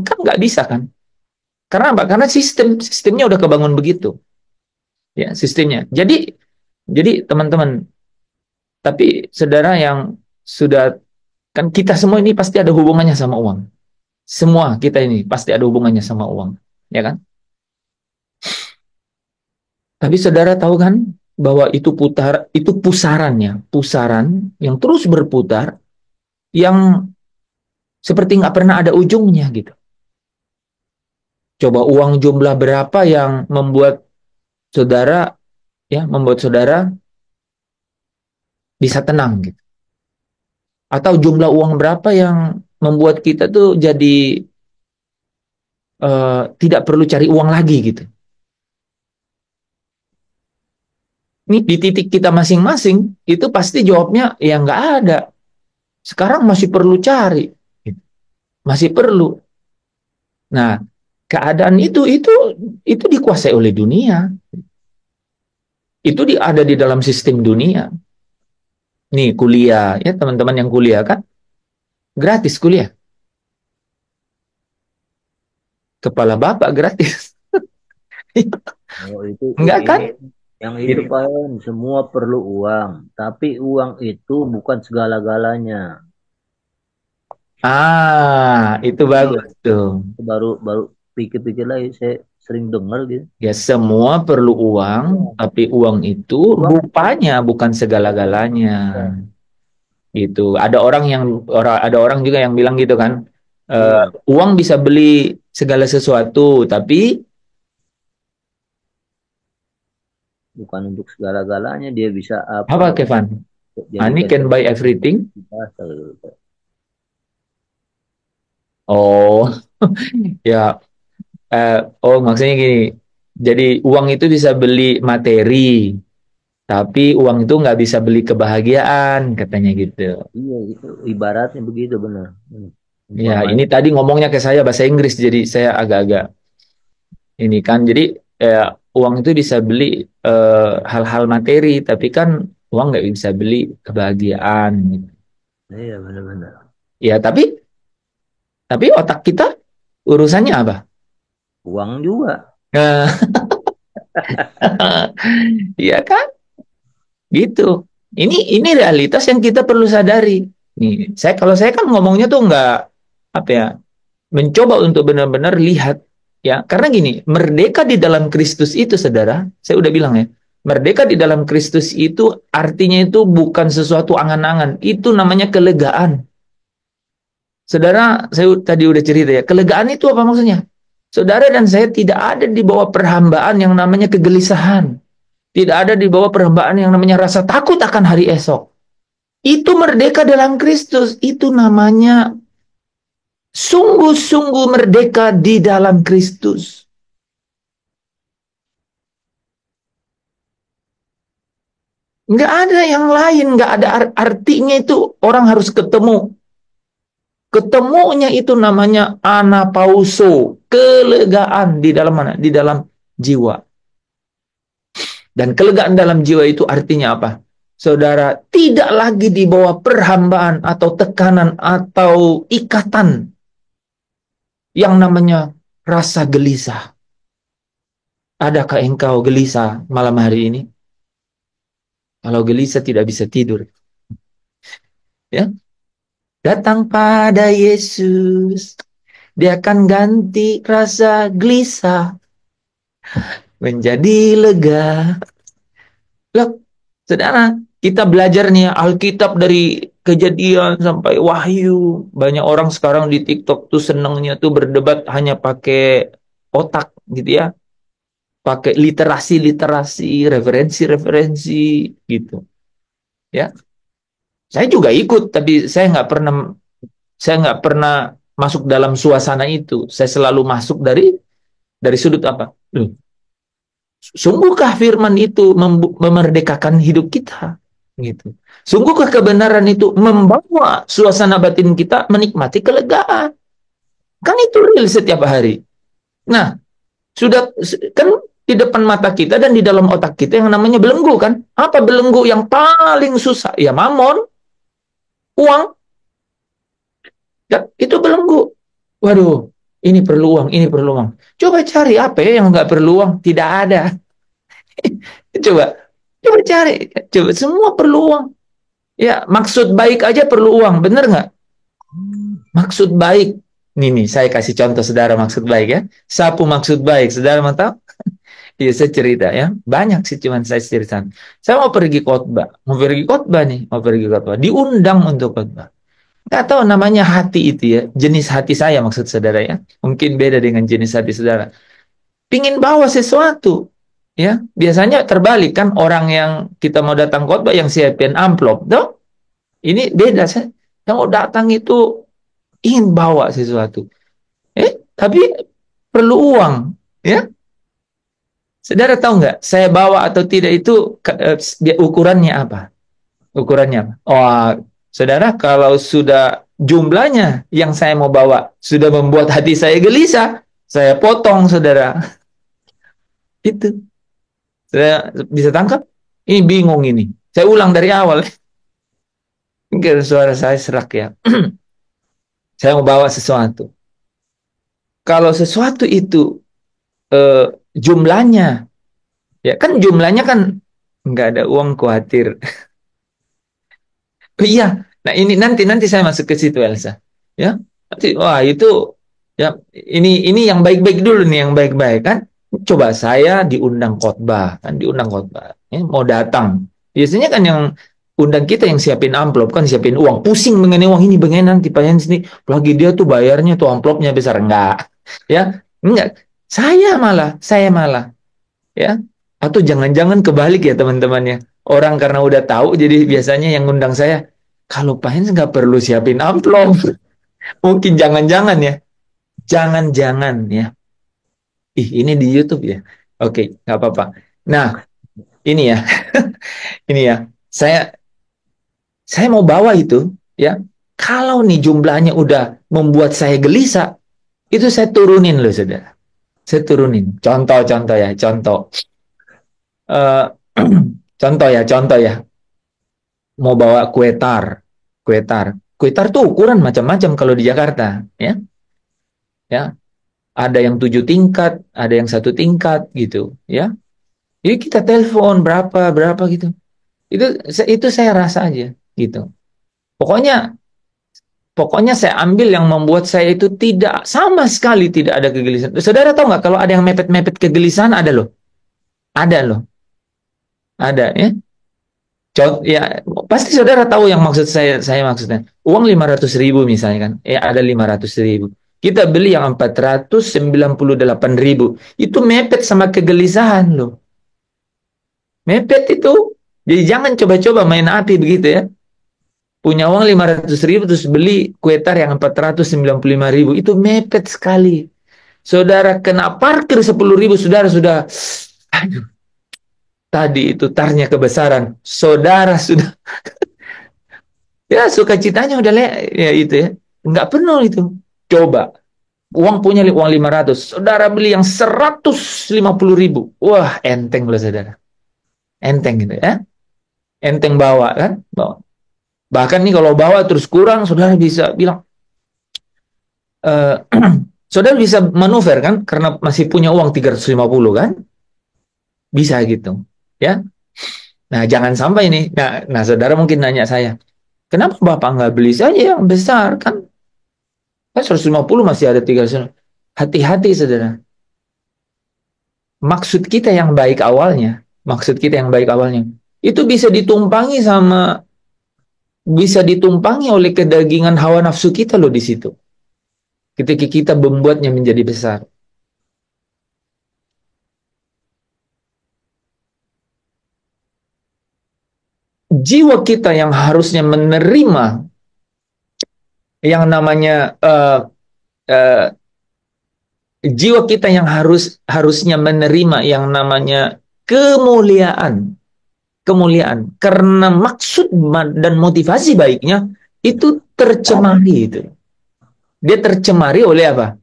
Speaker 1: kan nggak bisa kan? Karena apa? Karena sistemnya udah kebangun begitu. Ya, sistemnya. Jadi teman-teman, tapi saudara yang sudah, kan kita semua ini pasti ada hubungannya sama uang. Semua kita ini pasti ada hubungannya sama uang, ya kan? Tapi saudara tahu kan bahwa itu pusaran yang terus berputar, yang seperti nggak pernah ada ujungnya gitu. Coba uang jumlah berapa yang membuat saudara bisa tenang gitu. Atau jumlah uang berapa yang membuat kita tuh jadi tidak perlu cari uang lagi gitu. Ini di titik kita masing-masing itu pasti jawabnya ya nggak ada. Sekarang masih perlu cari, gitu. Masih perlu. Nah, keadaan itu dikuasai oleh dunia. Itu ada di dalam sistem dunia. Nih kuliah ya teman-teman yang kuliah kan gratis kuliah. Kepala bapak gratis.
Speaker 2: Oh, itu
Speaker 1: Enggak kan?
Speaker 2: yang itu
Speaker 1: Gitu.
Speaker 2: Pak, semua perlu uang, tapi uang itu bukan segala-galanya.
Speaker 1: Itu
Speaker 2: Iya,
Speaker 1: bagus tuh.
Speaker 2: baru baru pikir-pikir lagi, saya sering dengar gitu.
Speaker 1: Ya semua perlu uang, tapi uang itu rupanya bukan segala-galanya. Gitu. Ada orang juga yang bilang gitu kan.
Speaker 2: Iya,
Speaker 1: Uang bisa beli segala sesuatu, tapi
Speaker 2: bukan untuk segala-galanya, dia bisa apa?
Speaker 1: apa Kevin? Money
Speaker 2: Jadikan
Speaker 1: can buy everything.
Speaker 2: kita gitu.
Speaker 1: Oh, ya. Maksudnya gini. Jadi uang itu bisa beli materi, tapi uang itu nggak bisa beli kebahagiaan, katanya gitu.
Speaker 2: Iya, itu ibaratnya begitu benar.
Speaker 1: Ya, ini
Speaker 2: Umpamanya
Speaker 1: tadi ngomongnya ke saya bahasa Inggris, jadi saya agak-agak ini kan. Jadi uang itu bisa beli hal-hal materi, tapi kan uang nggak bisa beli kebahagiaan, gitu.
Speaker 2: iya benar-benar.
Speaker 1: Ya, tapi otak kita urusannya apa?
Speaker 2: Uang juga.
Speaker 1: Eh, Iya kan? Gitu. Ini realitas yang kita perlu sadari. Nih, kalau saya kan ngomongnya tuh nggak apa ya, mencoba untuk benar-benar lihat ya. Karena gini, merdeka di dalam Kristus itu, saudara, saya udah bilang ya, merdeka di dalam Kristus itu artinya itu bukan sesuatu angan-angan, itu namanya kelegaan. Saudara, saya tadi udah cerita ya, kelegaan itu apa maksudnya? Saudara dan saya tidak ada di bawah perhambaan yang namanya kegelisahan. Tidak ada di bawah perhambaan yang namanya rasa takut akan hari esok. Itu merdeka dalam Kristus. Itu namanya sungguh-sungguh merdeka di dalam Kristus. Nggak ada yang lain, nggak ada artinya itu orang harus ketemu. Ketemunya itu namanya anapauso, kelegaan di dalam mana? Di dalam jiwa. Dan kelegaan dalam jiwa itu artinya apa? Saudara tidak lagi di bawah perhambaan atau tekanan atau ikatan yang namanya rasa gelisah. Adakah engkau gelisah malam hari ini? Kalau gelisah tidak bisa tidur. Ya, datang pada Yesus. Dia akan ganti rasa gelisah menjadi lega. Loh, saudara, kita belajar nih Alkitab dari Kejadian sampai Wahyu. Banyak orang sekarang di TikTok tuh senangnya tuh berdebat hanya pakai otak gitu ya. Pakai literasi-literasi, referensi-referensi gitu. Ya, saya juga ikut, tapi saya nggak pernah masuk dalam suasana itu. Saya selalu masuk dari sudut apa? Sungguhkah firman itu memerdekakan hidup kita? Gitu. Sungguhkah kebenaran itu membawa suasana batin kita menikmati kelegaan? Kan itu real setiap hari. Nah, sudah kan di depan mata kita dan di dalam otak kita yang namanya belenggu kan? Apa belenggu yang paling susah? Ya mamon, uang. Ya, itu belenggu. Waduh, ini perlu uang, ini perlu uang. Coba cari apa ya yang nggak perlu uang? Tidak ada. Coba, coba cari. Coba semua perlu uang. Ya, maksud baik aja perlu uang, bener nggak? Maksud baik. Nih, saya kasih contoh saudara maksud baik ya. Sapu maksud baik, saudara mau tahu? Iya, saya cerita ya. Banyak sih, cuman saya cerita. Saya mau pergi khotbah nih, mau pergi khotbah. Diundang untuk khotbah. Nggak tahu namanya hati itu ya, jenis hati saya maksud saudara ya. Mungkin beda dengan jenis hati saudara. Pingin bawa sesuatu, ya. Biasanya terbalik kan, orang yang kita mau datang khotbah yang siapin amplop, dong. Ini beda, saya yang mau datang itu ingin bawa sesuatu. Tapi perlu uang, ya. Saudara tahu nggak, saya bawa atau tidak itu ukurannya apa? Ukurannya apa? Oh, saudara, kalau sudah jumlahnya yang saya mau bawa sudah membuat hati saya gelisah, saya potong, saudara. Itu. Saya bisa tangkap? Ini bingung ini. Saya ulang dari awal. Mungkin suara saya serak ya. Saya mau bawa sesuatu. Kalau sesuatu itu jumlahnya, ya kan jumlahnya kan nggak ada uang, khawatir. Oh, iya, nah ini nanti saya masuk ke situ, Elsa. Ya, nanti wah itu ya, ini yang baik-baik dulu nih, yang baik-baik kan. Coba saya diundang khotbah, kan diundang khotbah, ya, mau datang. Biasanya kan yang undang kita yang siapin amplop, kan siapin uang, pusing mengenai uang ini, mengenai nanti payan sini, lagi dia tuh bayarnya tuh amplopnya besar, enggak, ya, enggak. Saya malah, ya. Atau jangan-jangan kebalik ya teman-temannya. Orang karena udah tahu, jadi biasanya yang ngundang saya, kalau Pak Hens nggak perlu siapin amplop. Mungkin jangan-jangan ya. Jangan-jangan ya. Ih, ini di YouTube ya. Oke, nggak apa-apa. Nah, ini ya. Ini ya. Saya mau bawa itu, ya. Kalau nih jumlahnya udah membuat saya gelisah, itu saya turunin loh, saudara. Saya turunin. Contoh ya, contoh. Eh, contoh ya. Mau bawa kue tar tuh ukuran macam-macam kalau di Jakarta, ya, ada yang 7 tingkat, ada yang 1 tingkat gitu, ya. Jadi kita telepon berapa gitu, itu saya rasa aja gitu. Pokoknya saya ambil yang membuat saya itu tidak sama sekali tidak ada kegelisahan. Saudara tahu nggak, kalau ada yang mepet-mepet kegelisahan, ada loh, ada ya. Ya, pasti saudara tahu yang maksud saya maksudnya. Uang 500.000 misalnya kan. Ya, ada 500.000. Kita beli yang 498.000. Itu mepet sama kegelisahan loh. Mepet itu. Jadi jangan coba-coba main api begitu ya. Punya uang 500.000 terus beli kue tar yang 495.000. Itu mepet sekali. Saudara kena parkir 10.000, saudara sudah, aduh, tadi itu tarnya kebesaran, saudara sudah, ya sukacitanya udah ya itu ya, nggak penuh itu. Coba punya uang 500, saudara beli yang 150.000, wah enteng loh saudara, enteng gitu ya, enteng bawa kan, bawa. Bahkan nih kalau bawa terus kurang, saudara bisa bilang, saudara bisa manuver kan, karena masih punya uang 350 kan, bisa gitu, ya. Nah jangan sampai nih, nah saudara mungkin nanya saya, kenapa Bapak nggak beli saja yang besar kan? Kan 150 masih ada 300. Hati-hati saudara. Maksud kita yang baik awalnya, itu bisa ditumpangi oleh kedagingan hawa nafsu kita loh di situ. Ketika kita membuatnya menjadi besar. Jiwa kita yang harusnya menerima yang namanya jiwa kita yang harusnya menerima yang namanya kemuliaan karena maksud dan motivasi baiknya itu tercemari itu. Dia tercemari oleh apa?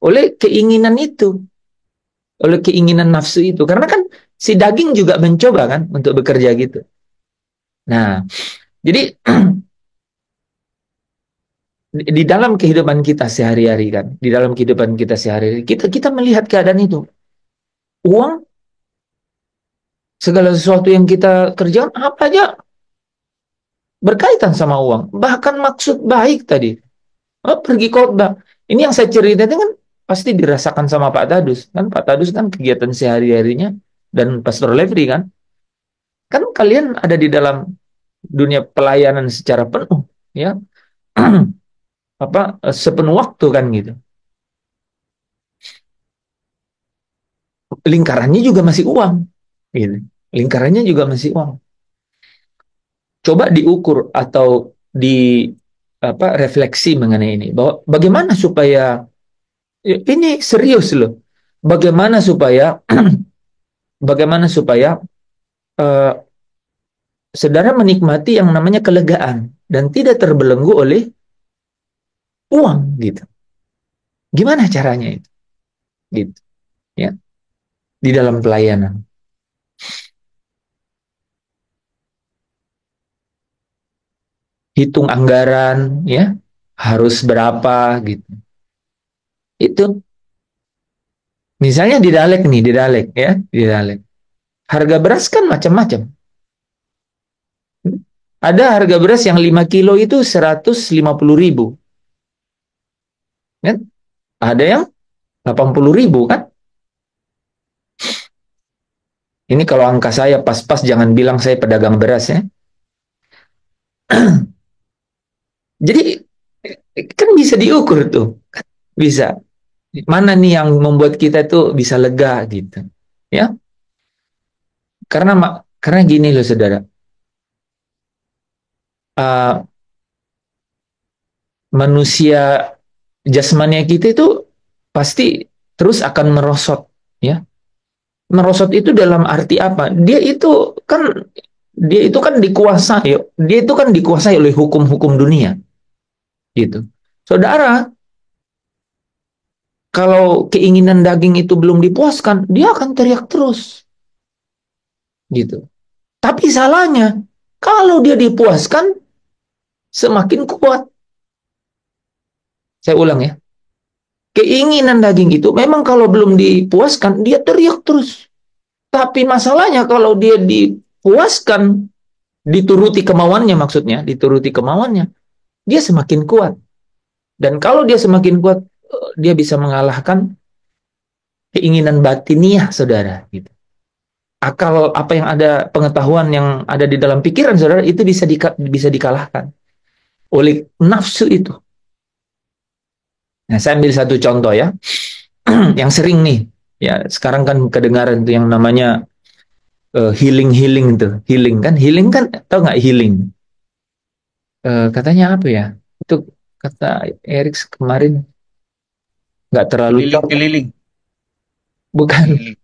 Speaker 1: Oleh keinginan itu. Oleh keinginan nafsu itu. Karena kan si daging juga mencoba kan untuk bekerja gitu. Nah, jadi di dalam kehidupan kita sehari-hari kan, di dalam kehidupan kita sehari-hari kita melihat keadaan itu. Uang, segala sesuatu yang kita kerjakan apa aja berkaitan sama uang. Bahkan maksud baik tadi. Pergi khotbah. Ini yang saya cerita itu kan pasti dirasakan sama Pak Tadus. Kan Pak Tadus kan kegiatan sehari-harinya dan Pastor Levri kan. Kan kalian ada di dalam dunia pelayanan secara penuh, ya. sepenuh waktu kan gitu. Lingkarannya juga masih uang, gitu. Lingkarannya juga masih uang. Coba diukur atau di refleksi mengenai ini, bahwa bagaimana supaya ini serius loh, bagaimana supaya bagaimana supaya eh, saudara menikmati yang namanya kelegaan dan tidak terbelenggu oleh uang gitu. Gimana caranya itu? Gitu, ya, di dalam pelayanan. Hitung anggaran, ya, harus berapa gitu. Itu misalnya di Dalek nih, di Dalek ya, di Dalek. Harga beras kan macam-macam. Ada harga beras yang 5 kilo itu 150.000. Kan? Ada yang 80.000 kan? Ini kalau angka saya pas-pas, jangan bilang saya pedagang beras ya. Jadi kan bisa diukur tuh. Bisa. Mana nih yang membuat kita tuh bisa lega gitu. Ya. Karena gini loh saudara. Manusia jasmania kita itu pasti terus akan merosot, ya. Merosot itu dalam arti apa? Dia itu kan dikuasai oleh hukum-hukum dunia, gitu. Saudara, kalau keinginan daging itu belum dipuaskan, dia akan teriak terus, gitu. Tapi salahnya, kalau dia dipuaskan, semakin kuat. Saya ulang ya. Keinginan daging itu memang kalau belum dipuaskan, dia teriak terus. Tapi masalahnya kalau dia dipuaskan, dituruti kemauannya maksudnya, dituruti kemauannya, dia semakin kuat. Dan kalau dia semakin kuat, dia bisa mengalahkan keinginan batiniah, saudara. Gitu. Akal apa yang ada, pengetahuan yang ada di dalam pikiran, saudara, itu bisa dikalahkan oleh nafsu itu. Nah, saya ambil satu contoh ya, yang sering nih, ya sekarang kan kedengaran tuh yang namanya healing tuh, healing kan, tahu nggak healing? Katanya apa ya? Itu kata Erik kemarin nggak terlalu
Speaker 4: Keliling.
Speaker 1: bukan,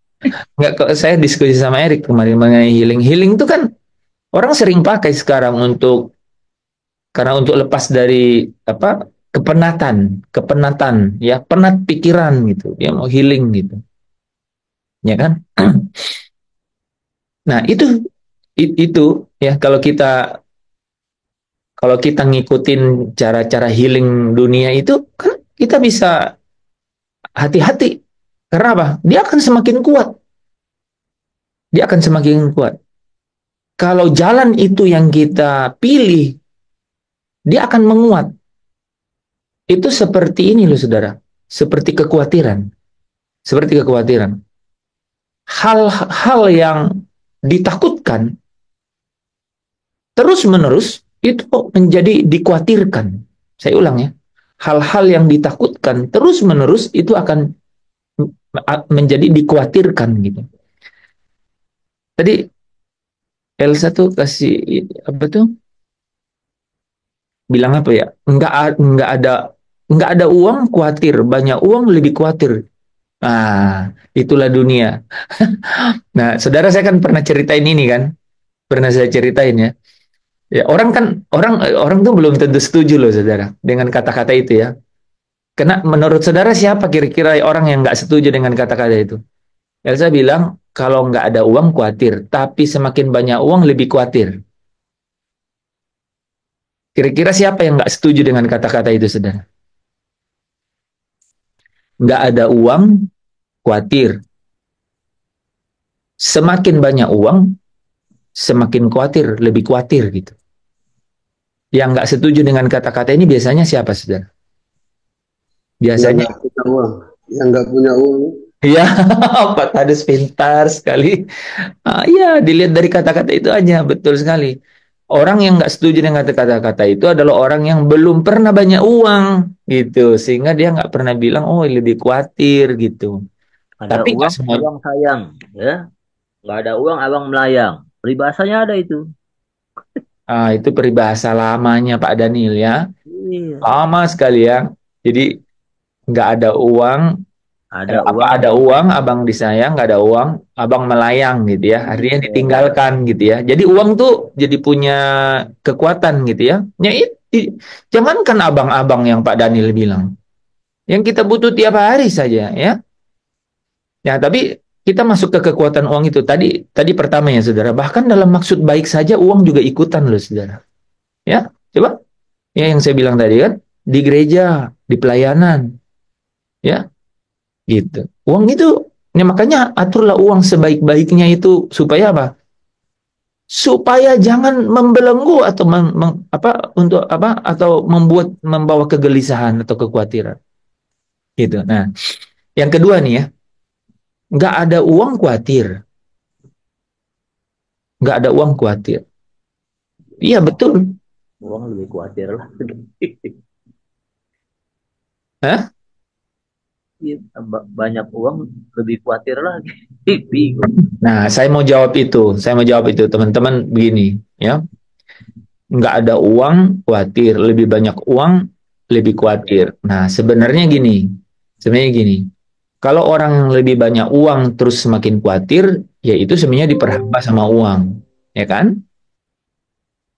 Speaker 1: nggak kok. Saya diskusi sama Erik kemarin mengenai healing. Healing itu kan orang sering pakai sekarang karena untuk lepas dari kepenatan, ya, penat pikiran gitu, dia mau healing gitu, ya kan? Nah itu ya, kalau kita ngikutin cara-cara healing dunia itu kan kita bisa hati-hati. Karena apa? Dia akan semakin kuat. Dia akan semakin kuat. Kalau jalan itu yang kita pilih, dia akan menguat. Itu seperti ini loh saudara. Seperti kekhawatiran. Seperti kekhawatiran. Hal-hal yang ditakutkan terus-menerus itu menjadi dikhawatirkan. Saya ulang ya. Hal-hal yang ditakutkan terus-menerus itu akan menjadi dikhawatirkan gitu. Tadi Elsa tuh kasih apa tuh? Bilang apa ya? Enggak ada uang khawatir, banyak uang lebih khawatir. Ah, itulah dunia. Nah, saudara, saya kan pernah ceritain ini kan? Pernah saya ceritain ya. Ya, orang tuh belum tentu setuju loh saudara dengan kata-kata itu ya. Karena menurut saudara siapa kira-kira orang yang nggak setuju dengan kata-kata itu? Elsa bilang kalau nggak ada uang khawatir, tapi semakin banyak uang lebih khawatir. Kira-kira siapa yang nggak setuju dengan kata-kata itu saudara? Nggak ada uang khawatir. Semakin banyak uang, semakin khawatir, lebih khawatir gitu. Yang nggak setuju dengan kata-kata ini biasanya siapa saudara? Biasanya
Speaker 3: yang nggak punya uang.
Speaker 1: Iya, Pak Tades pintar sekali. Iya, dilihat dari kata-kata itu aja, betul sekali. Orang yang nggak setuju dengan kata-kata itu adalah orang yang belum pernah banyak uang gitu, sehingga dia nggak pernah bilang oh lebih khawatir gitu.
Speaker 2: Ada
Speaker 1: Tapi nggak
Speaker 2: uang,
Speaker 1: semua.
Speaker 2: abang sayang, ya. Nggak ada uang, abang melayang. Peribahasanya ada itu.
Speaker 1: Itu peribahasa lamanya Pak Daniel ya,
Speaker 2: Iya.
Speaker 1: lama sekali ya. Jadi nggak ada uang,
Speaker 2: Ada
Speaker 1: apa
Speaker 2: uang,
Speaker 1: ada uang abang disayang, nggak ada uang abang melayang gitu ya. Artinya
Speaker 2: iya.
Speaker 1: ditinggalkan gitu ya. Jadi uang tuh jadi punya kekuatan gitu ya. Jangankan abang-abang yang Pak Daniel bilang, yang kita butuh tiap hari saja ya. Ya, tapi kita masuk ke kekuatan uang itu. Tadi pertama ya, saudara. Bahkan dalam maksud baik saja uang juga ikutan loh, saudara. Ya, coba. Ya, yang saya bilang tadi kan, di gereja, di pelayanan, ya, gitu. Uang itu, ya makanya aturlah uang sebaik-baiknya itu supaya apa? Supaya jangan membelenggu atau untuk apa atau membawa kegelisahan atau kekhawatiran. Gitu. Nah, yang kedua nih ya, nggak ada uang khawatir. Nggak ada uang khawatir. Iya betul.
Speaker 2: Uang lebih khawatir lah.
Speaker 1: Hah?
Speaker 2: Iya, banyak uang lebih khawatir lagi. Bingung.
Speaker 1: Nah, saya mau jawab itu. Saya mau jawab itu, teman-teman begini, ya. Nggak ada uang, khawatir. Lebih banyak uang, lebih khawatir. Nah, sebenarnya gini. Kalau orang yang lebih banyak uang terus semakin khawatir, ya itu sebenarnya diperhambat sama uang, ya kan?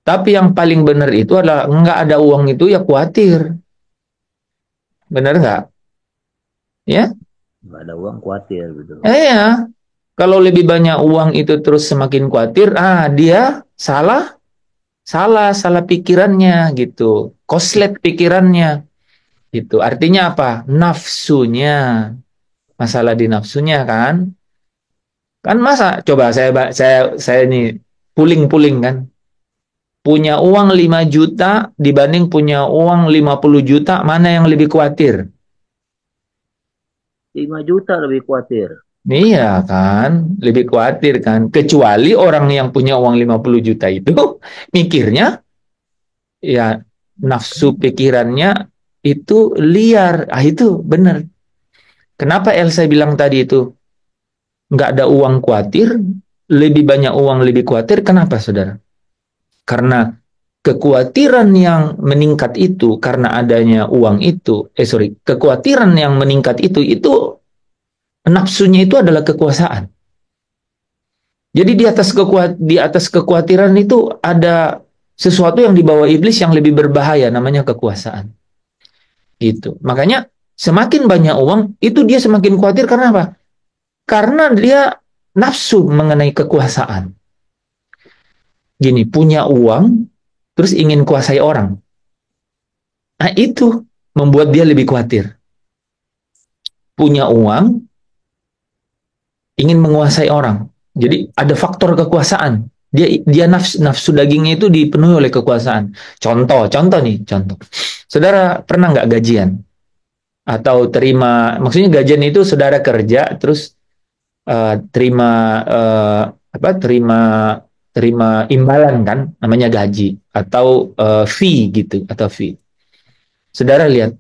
Speaker 1: Tapi yang paling benar itu adalah nggak ada uang itu ya khawatir. Benar nggak? Ya?
Speaker 2: Nggak ada uang khawatir gitu.
Speaker 1: Ya. Kalau lebih banyak uang itu terus semakin khawatir, dia salah pikirannya gitu, koslet pikirannya gitu. Artinya apa? Nafsunya, masalah di nafsunya kan? Kan masa coba saya ini puling-puling kan. Punya uang 5 juta dibanding punya uang 50 juta, mana yang lebih khawatir?
Speaker 2: 5 juta lebih khawatir.
Speaker 1: Iya kan, lebih khawatir kan. Kecuali orang yang punya uang 50 juta itu mikirnya ya nafsu pikirannya itu liar. Itu benar. Kenapa Elsa bilang tadi itu nggak ada uang khawatir, lebih banyak uang lebih khawatir. Kenapa, saudara? Karena kekhawatiran yang meningkat itu karena adanya uang itu, kekhawatiran yang meningkat itu nafsunya itu adalah kekuasaan. Jadi di atas kekhawatiran itu ada sesuatu yang dibawa iblis yang lebih berbahaya, namanya kekuasaan. Gitu. Makanya semakin banyak uang, itu dia semakin khawatir karena apa? Karena dia nafsu mengenai kekuasaan. Gini, punya uang, terus ingin kuasai orang. Nah, itu membuat dia lebih khawatir. Punya uang, ingin menguasai orang. Jadi ada faktor kekuasaan. Dia nafsu dagingnya itu dipenuhi oleh kekuasaan. Contoh. Saudara pernah nggak gajian? Atau maksudnya gajian itu saudara kerja terus terima imbalan kan, namanya gaji atau fee gitu atau fee. Saudara lihat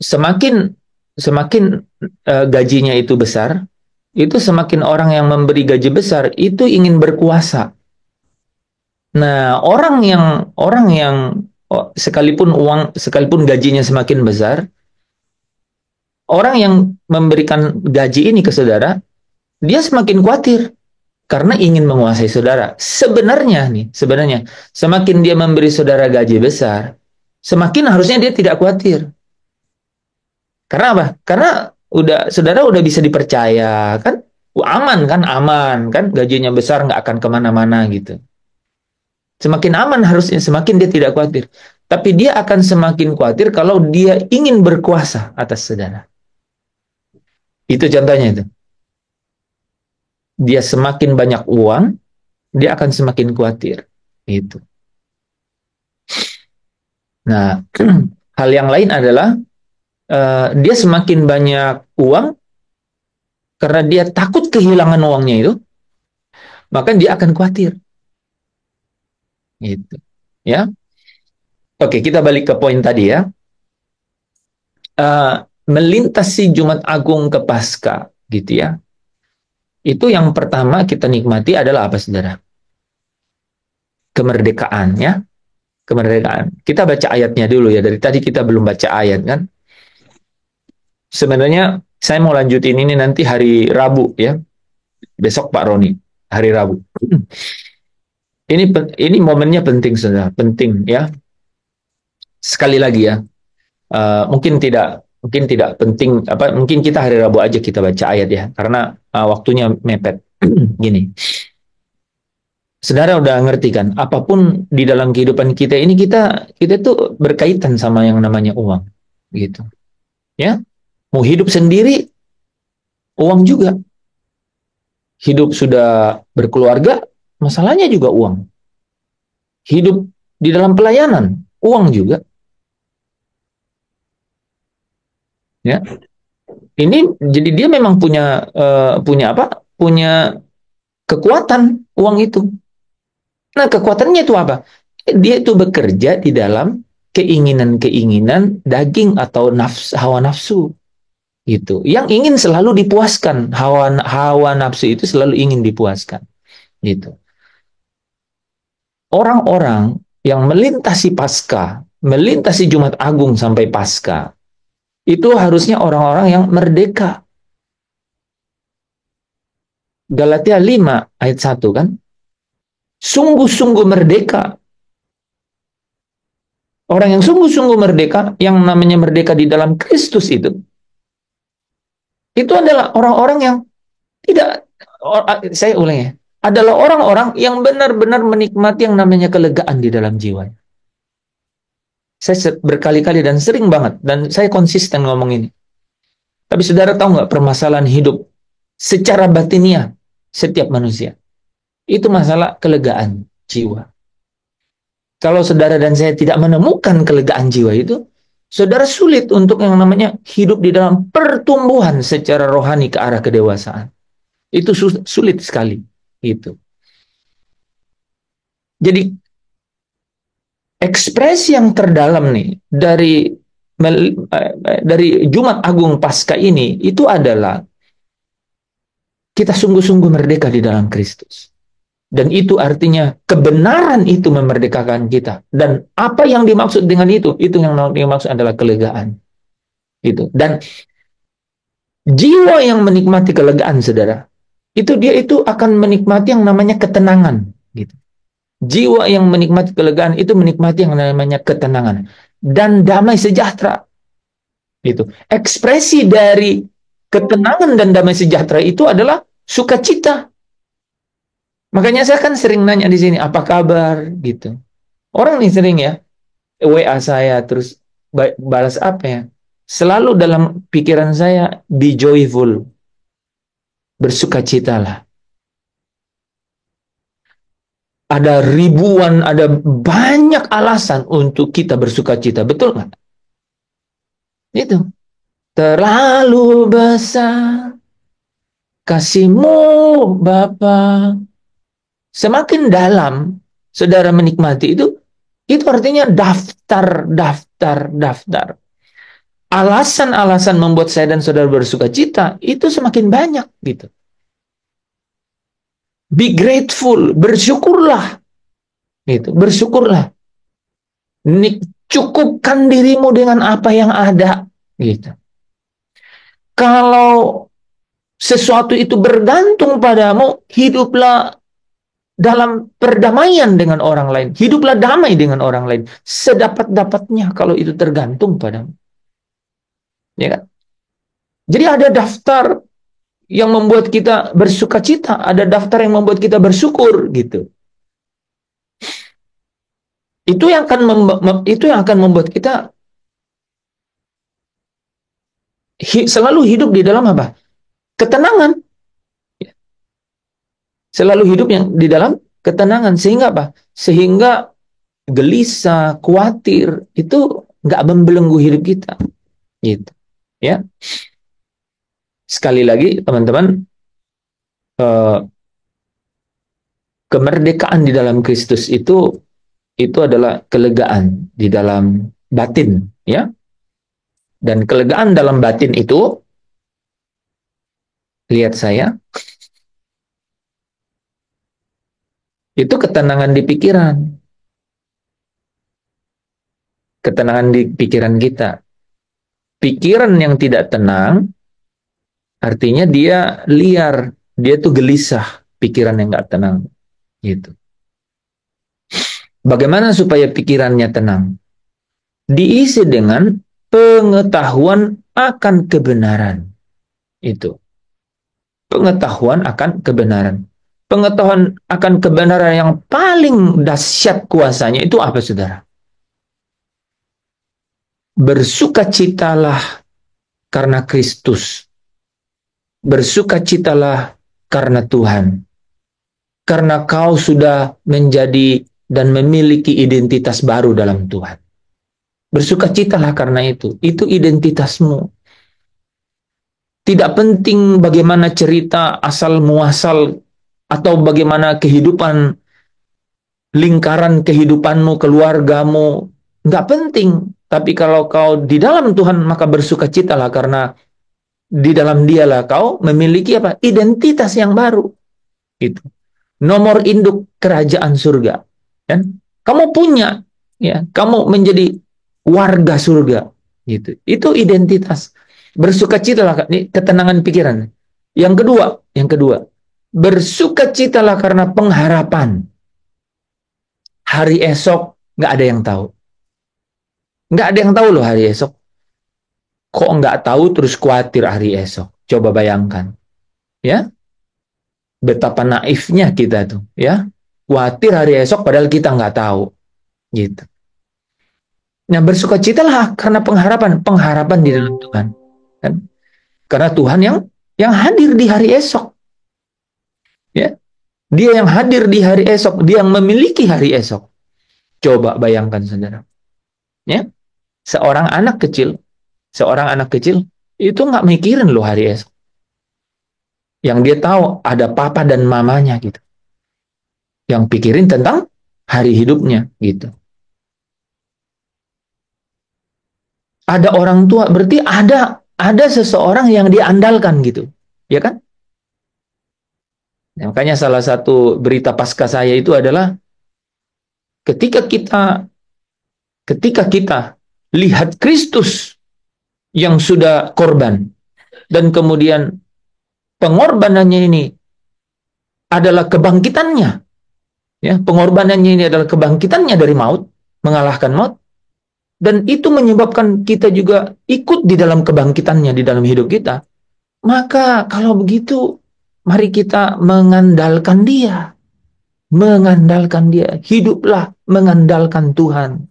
Speaker 1: semakin gajinya itu besar, itu semakin orang yang memberi gaji besar itu ingin berkuasa. Nah, orang yang sekalipun gajinya semakin besar, orang yang memberikan gaji ini ke saudara, dia semakin khawatir karena ingin menguasai saudara. Sebenarnya semakin dia memberi saudara gaji besar, semakin harusnya dia tidak khawatir. Karena apa? Karena saudara udah bisa dipercaya kan, aman kan, gajinya besar nggak akan kemana-mana gitu. Semakin aman harusnya, semakin dia tidak khawatir. Tapi dia akan semakin khawatir kalau dia ingin berkuasa atas saudara. Itu contohnya itu. Dia semakin banyak uang, dia akan semakin khawatir. Itu. Nah, hal yang lain adalah dia semakin banyak uang karena dia takut kehilangan uangnya itu, maka dia akan khawatir. Gitu. Ya. Oke, kita balik ke poin tadi ya. Melintasi Jumat Agung ke Paskah, gitu ya. Itu yang pertama kita nikmati adalah apa, saudara? Kemerdekaan, ya. Kemerdekaan. Kita baca ayatnya dulu ya. Dari tadi kita belum baca ayat kan. Sebenarnya saya mau lanjutin ini nanti hari Rabu ya. Besok Pak Roni, hari Rabu. Ini momennya penting, saudara. Penting ya. Sekali lagi ya. Mungkin tidak penting mungkin kita hari Rabu aja kita baca ayat ya karena waktunya mepet. Gini, saudara udah ngerti kan, apapun di dalam kehidupan kita ini kita tuh berkaitan sama yang namanya uang, gitu ya. Mau hidup sendiri uang juga, hidup sudah berkeluarga masalahnya juga uang, hidup di dalam pelayanan uang juga. Ya, ini jadi dia memang punya kekuatan uang itu. Nah, kekuatannya itu apa? Dia itu bekerja di dalam keinginan-keinginan daging atau hawa nafsu, gitu. Yang ingin selalu dipuaskan, hawa nafsu itu selalu ingin dipuaskan, gitu. Orang-orang yang melintasi Paskah, melintasi Jumat Agung sampai Paskah, itu harusnya orang-orang yang merdeka. Galatia 5 ayat 1 kan? Sungguh-sungguh merdeka. Orang yang sungguh-sungguh merdeka, yang namanya merdeka di dalam Kristus itu adalah orang-orang yang tidak, saya ulang ya, adalah orang-orang yang benar-benar menikmati yang namanya kelegaan di dalam jiwa. Saya berkali-kali dan sering banget, dan saya konsisten ngomong ini. Tapi saudara tahu nggak permasalahan hidup secara batiniah setiap manusia? Itu masalah kelegaan jiwa. Kalau saudara dan saya tidak menemukan kelegaan jiwa itu, saudara sulit untuk yang namanya hidup di dalam pertumbuhan secara rohani ke arah kedewasaan. Itu sulit sekali. Gitu. Jadi, ekspresi yang terdalam nih dari Jumat Agung Paskah ini itu adalah kita sungguh-sungguh merdeka di dalam Kristus. Dan itu artinya kebenaran itu memerdekakan kita. Dan apa yang dimaksud dengan itu yang dimaksud adalah kelegaan. Gitu. Dan jiwa yang menikmati kelegaan, saudara, dia itu akan menikmati yang namanya ketenangan. Gitu. Jiwa yang menikmati kelegaan itu menikmati yang namanya ketenangan dan damai sejahtera. Itu ekspresi dari ketenangan dan damai sejahtera itu adalah sukacita. Makanya saya kan sering nanya di sini, apa kabar gitu. Orang nih sering ya WA saya terus balas apa ya? Selalu dalam pikiran saya, be joyful, bersukacitalah. Ada ribuan, ada banyak alasan untuk kita bersukacita, betul nggak? Itu terlalu besar kasih-Mu Bapa. Semakin dalam saudara menikmati itu artinya daftar. Alasan-alasan membuat saya dan saudara bersukacita itu semakin banyak gitu. Be grateful, bersyukurlah. Gitu, bersyukurlah. Cukupkan dirimu dengan apa yang ada, gitu. Kalau sesuatu itu bergantung padamu, hiduplah dalam perdamaian dengan orang lain. Hiduplah damai dengan orang lain. Sedapat-dapatnya kalau itu tergantung padamu. Ya kan? Jadi ada daftar yang membuat kita bersukacita, ada daftar yang membuat kita bersyukur, gitu. Itu yang akan membuat kita selalu hidup di dalam apa? Ketenangan. Selalu hidup yang di dalam ketenangan, sehingga apa? Sehingga gelisah, khawatir itu nggak membelenggu hidup kita. Gitu. Ya. Sekali lagi teman-teman, Kemerdekaan di dalam Kristus itu adalah kelegaan di dalam batin, ya. Dan kelegaan dalam batin itu, lihat saya, itu ketenangan di pikiran. Ketenangan di pikiran kita. Pikiran yang tidak tenang, artinya dia liar, dia tuh gelisah, pikiran yang nggak tenang. Gitu. Bagaimana supaya pikirannya tenang? Diisi dengan pengetahuan akan kebenaran. Itu. Pengetahuan akan kebenaran. Pengetahuan akan kebenaran yang paling dahsyat kuasanya itu apa, saudara? Bersukacitalah karena Kristus. Bersukacitalah karena Tuhan. Karena kau sudah menjadi dan memiliki identitas baru dalam Tuhan. Bersukacitalah karena itu. Itu identitasmu. Tidak penting bagaimana cerita asal muasal atau bagaimana kehidupan, lingkaran kehidupanmu, keluargamu. Nggak penting. Tapi kalau kau di dalam Tuhan, maka bersukacitalah karena di dalam Dialah kau memiliki apa? Identitas yang baru. Gitu. Nomor induk kerajaan surga. Dan kamu punya, ya, kamu menjadi warga surga. Gitu. Itu identitas. Bersukacitalah, ketenangan pikiran. Yang kedua, bersukacitalah karena pengharapan. Hari esok nggak ada yang tahu. Nggak ada yang tahu loh hari esok. Kok nggak tahu terus khawatir hari esok? Coba bayangkan. Ya, betapa naifnya kita tuh. Ya, khawatir hari esok padahal kita nggak tahu. Gitu. Nah, bersukacitalah karena pengharapan di dalam Tuhan. Kan? Karena Tuhan yang hadir di hari esok. Ya, Dia yang hadir di hari esok, Dia yang memiliki hari esok. Coba bayangkan, saudara. Ya, seorang anak kecil itu nggak mikirin loh hari esok. Yang dia tahu ada papa dan mamanya gitu. Yang pikirin tentang hari hidupnya gitu. Ada orang tua, berarti ada seseorang yang diandalkan gitu, ya kan? Makanya salah satu berita pasca saya itu adalah ketika kita lihat Kristus yang sudah korban dan kemudian pengorbanannya ini adalah kebangkitannya, ya, pengorbanannya ini adalah kebangkitannya dari maut, mengalahkan maut, dan itu menyebabkan kita juga ikut di dalam kebangkitannya di dalam hidup kita. Maka kalau begitu, mari kita mengandalkan Dia. Hiduplah mengandalkan Tuhan.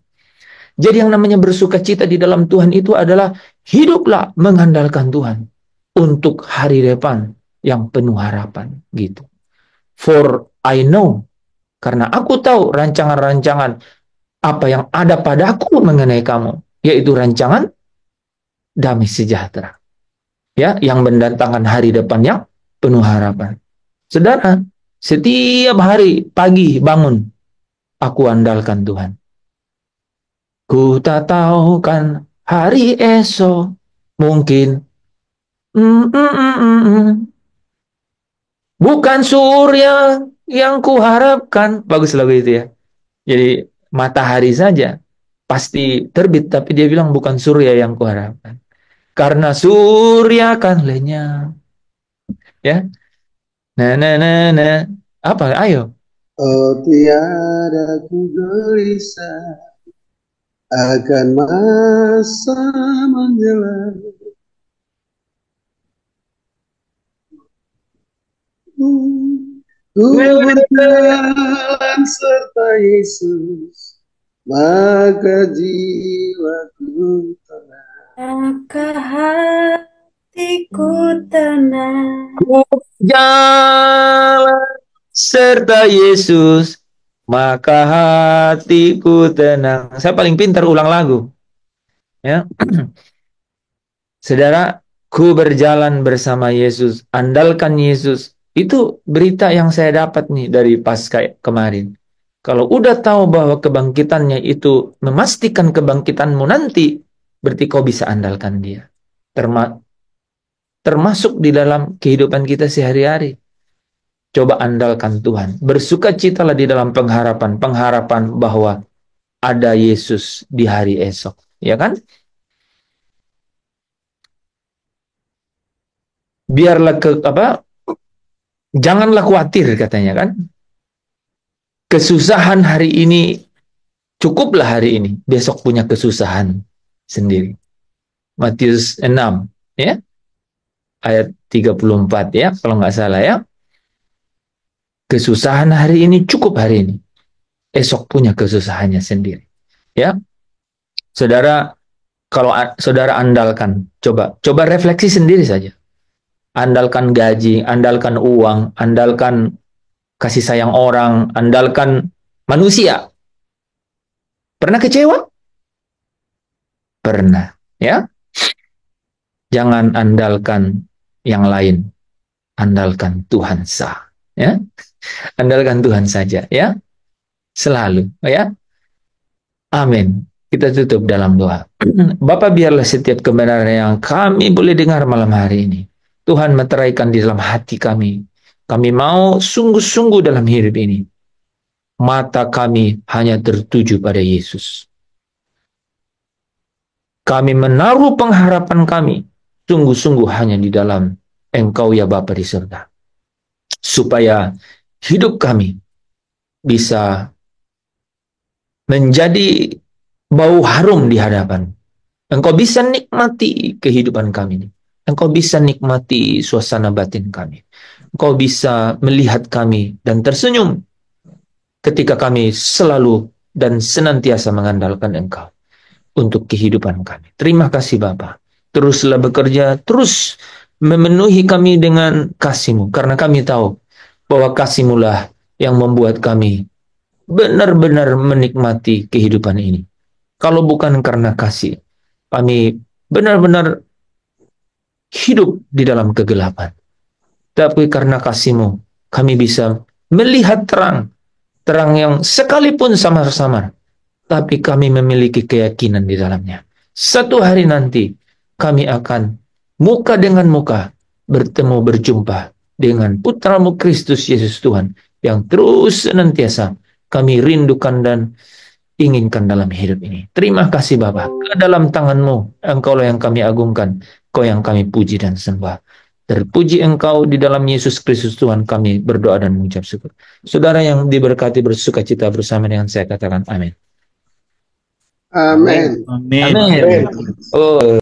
Speaker 1: Jadi yang namanya bersukacita di dalam Tuhan itu adalah hiduplah mengandalkan Tuhan untuk hari depan yang penuh harapan gitu. For I know, karena aku tahu rancangan-rancangan apa yang ada padaku mengenai kamu, yaitu rancangan damai sejahtera. Ya, yang mendatangkan hari depan yang penuh harapan. Saudara, setiap hari pagi bangun, aku andalkan Tuhan. Ku tak tahu kan hari esok mungkin bukan surya yang kuharapkan. Bagus lagu itu ya. Jadi matahari saja pasti terbit, tapi dia bilang bukan surya yang kuharapkan. Karena surya kan lenyap. Ya. Nah. Apa? Ayo.
Speaker 3: Oh, tiada ku gelisah akan masa menjelang. Ku berjalan serta Yesus, maka jiwaku tenang.
Speaker 7: Maka hatiku tenang.
Speaker 1: Ku jalan serta Yesus, maka hatiku tenang. Saya paling pintar ulang lagu. Ya. Saudara, ku berjalan bersama Yesus, andalkan Yesus, Itu berita yang saya dapat nih dari Paskah kemarin. Kalau udah tahu bahwa kebangkitannya itu memastikan kebangkitanmu nanti, berarti kau bisa andalkan dia. Termasuk di dalam kehidupan kita sehari-hari. Coba andalkan Tuhan. Bersukacitalah di dalam pengharapan bahwa ada Yesus di hari esok. Ya kan? Biarlah janganlah khawatir katanya kan. Kesusahan hari ini, cukuplah hari ini. Besok punya kesusahan sendiri. Matius 6 ya. Ayat 34 ya, kalau nggak salah ya. Kesusahan hari ini cukup hari ini. Esok punya kesusahannya sendiri. Ya. Saudara, kalau saudara andalkan, coba refleksi sendiri saja. Andalkan gaji, andalkan uang, andalkan kasih sayang orang, andalkan manusia. Pernah kecewa? Pernah, ya. Jangan andalkan yang lain. Andalkan Tuhan sah, ya. Andalkan Tuhan saja, ya. Selalu, ya. Amin. Kita tutup dalam doa. Bapa, biarlah setiap kebenaran yang kami boleh dengar malam hari ini, Tuhan meteraikan di dalam hati kami. Kami mau sungguh-sungguh dalam hidup ini. Mata kami hanya tertuju pada Yesus. Kami menaruh pengharapan kami sungguh-sungguh hanya di dalam Engkau ya Bapa di surga. Supaya hidup kami bisa menjadi bau harum di hadapan. Engkau bisa nikmati kehidupan kami ini. Engkau bisa nikmati suasana batin kami. Engkau bisa melihat kami dan tersenyum ketika kami selalu dan senantiasa mengandalkan Engkau untuk kehidupan kami. Terima kasih Bapa. Teruslah bekerja, terus memenuhi kami dengan kasih-Mu. Karena kami tahu bahwa kasih-Mu lah yang membuat kami benar-benar menikmati kehidupan ini. Kalau bukan karena kasih, kami benar-benar hidup di dalam kegelapan. Tapi karena kasih-Mu, kami bisa melihat terang. Terang yang sekalipun samar-samar, tapi kami memiliki keyakinan di dalamnya. Satu hari nanti, kami akan muka dengan muka bertemu berjumpa dengan Putra-Mu Kristus Yesus Tuhan, yang terus senantiasa kami rindukan dan inginkan dalam hidup ini. Terima kasih Bapa. Ke dalam tangan-Mu, Engkaulah yang kami agungkan, Kau yang kami puji dan sembah. Terpuji Engkau di dalam Yesus Kristus Tuhan kami berdoa dan mengucap syukur. Saudara yang diberkati bersukacita bersama dengan saya katakan amin.
Speaker 3: Amin.
Speaker 4: Amin.
Speaker 1: Amin. Oh.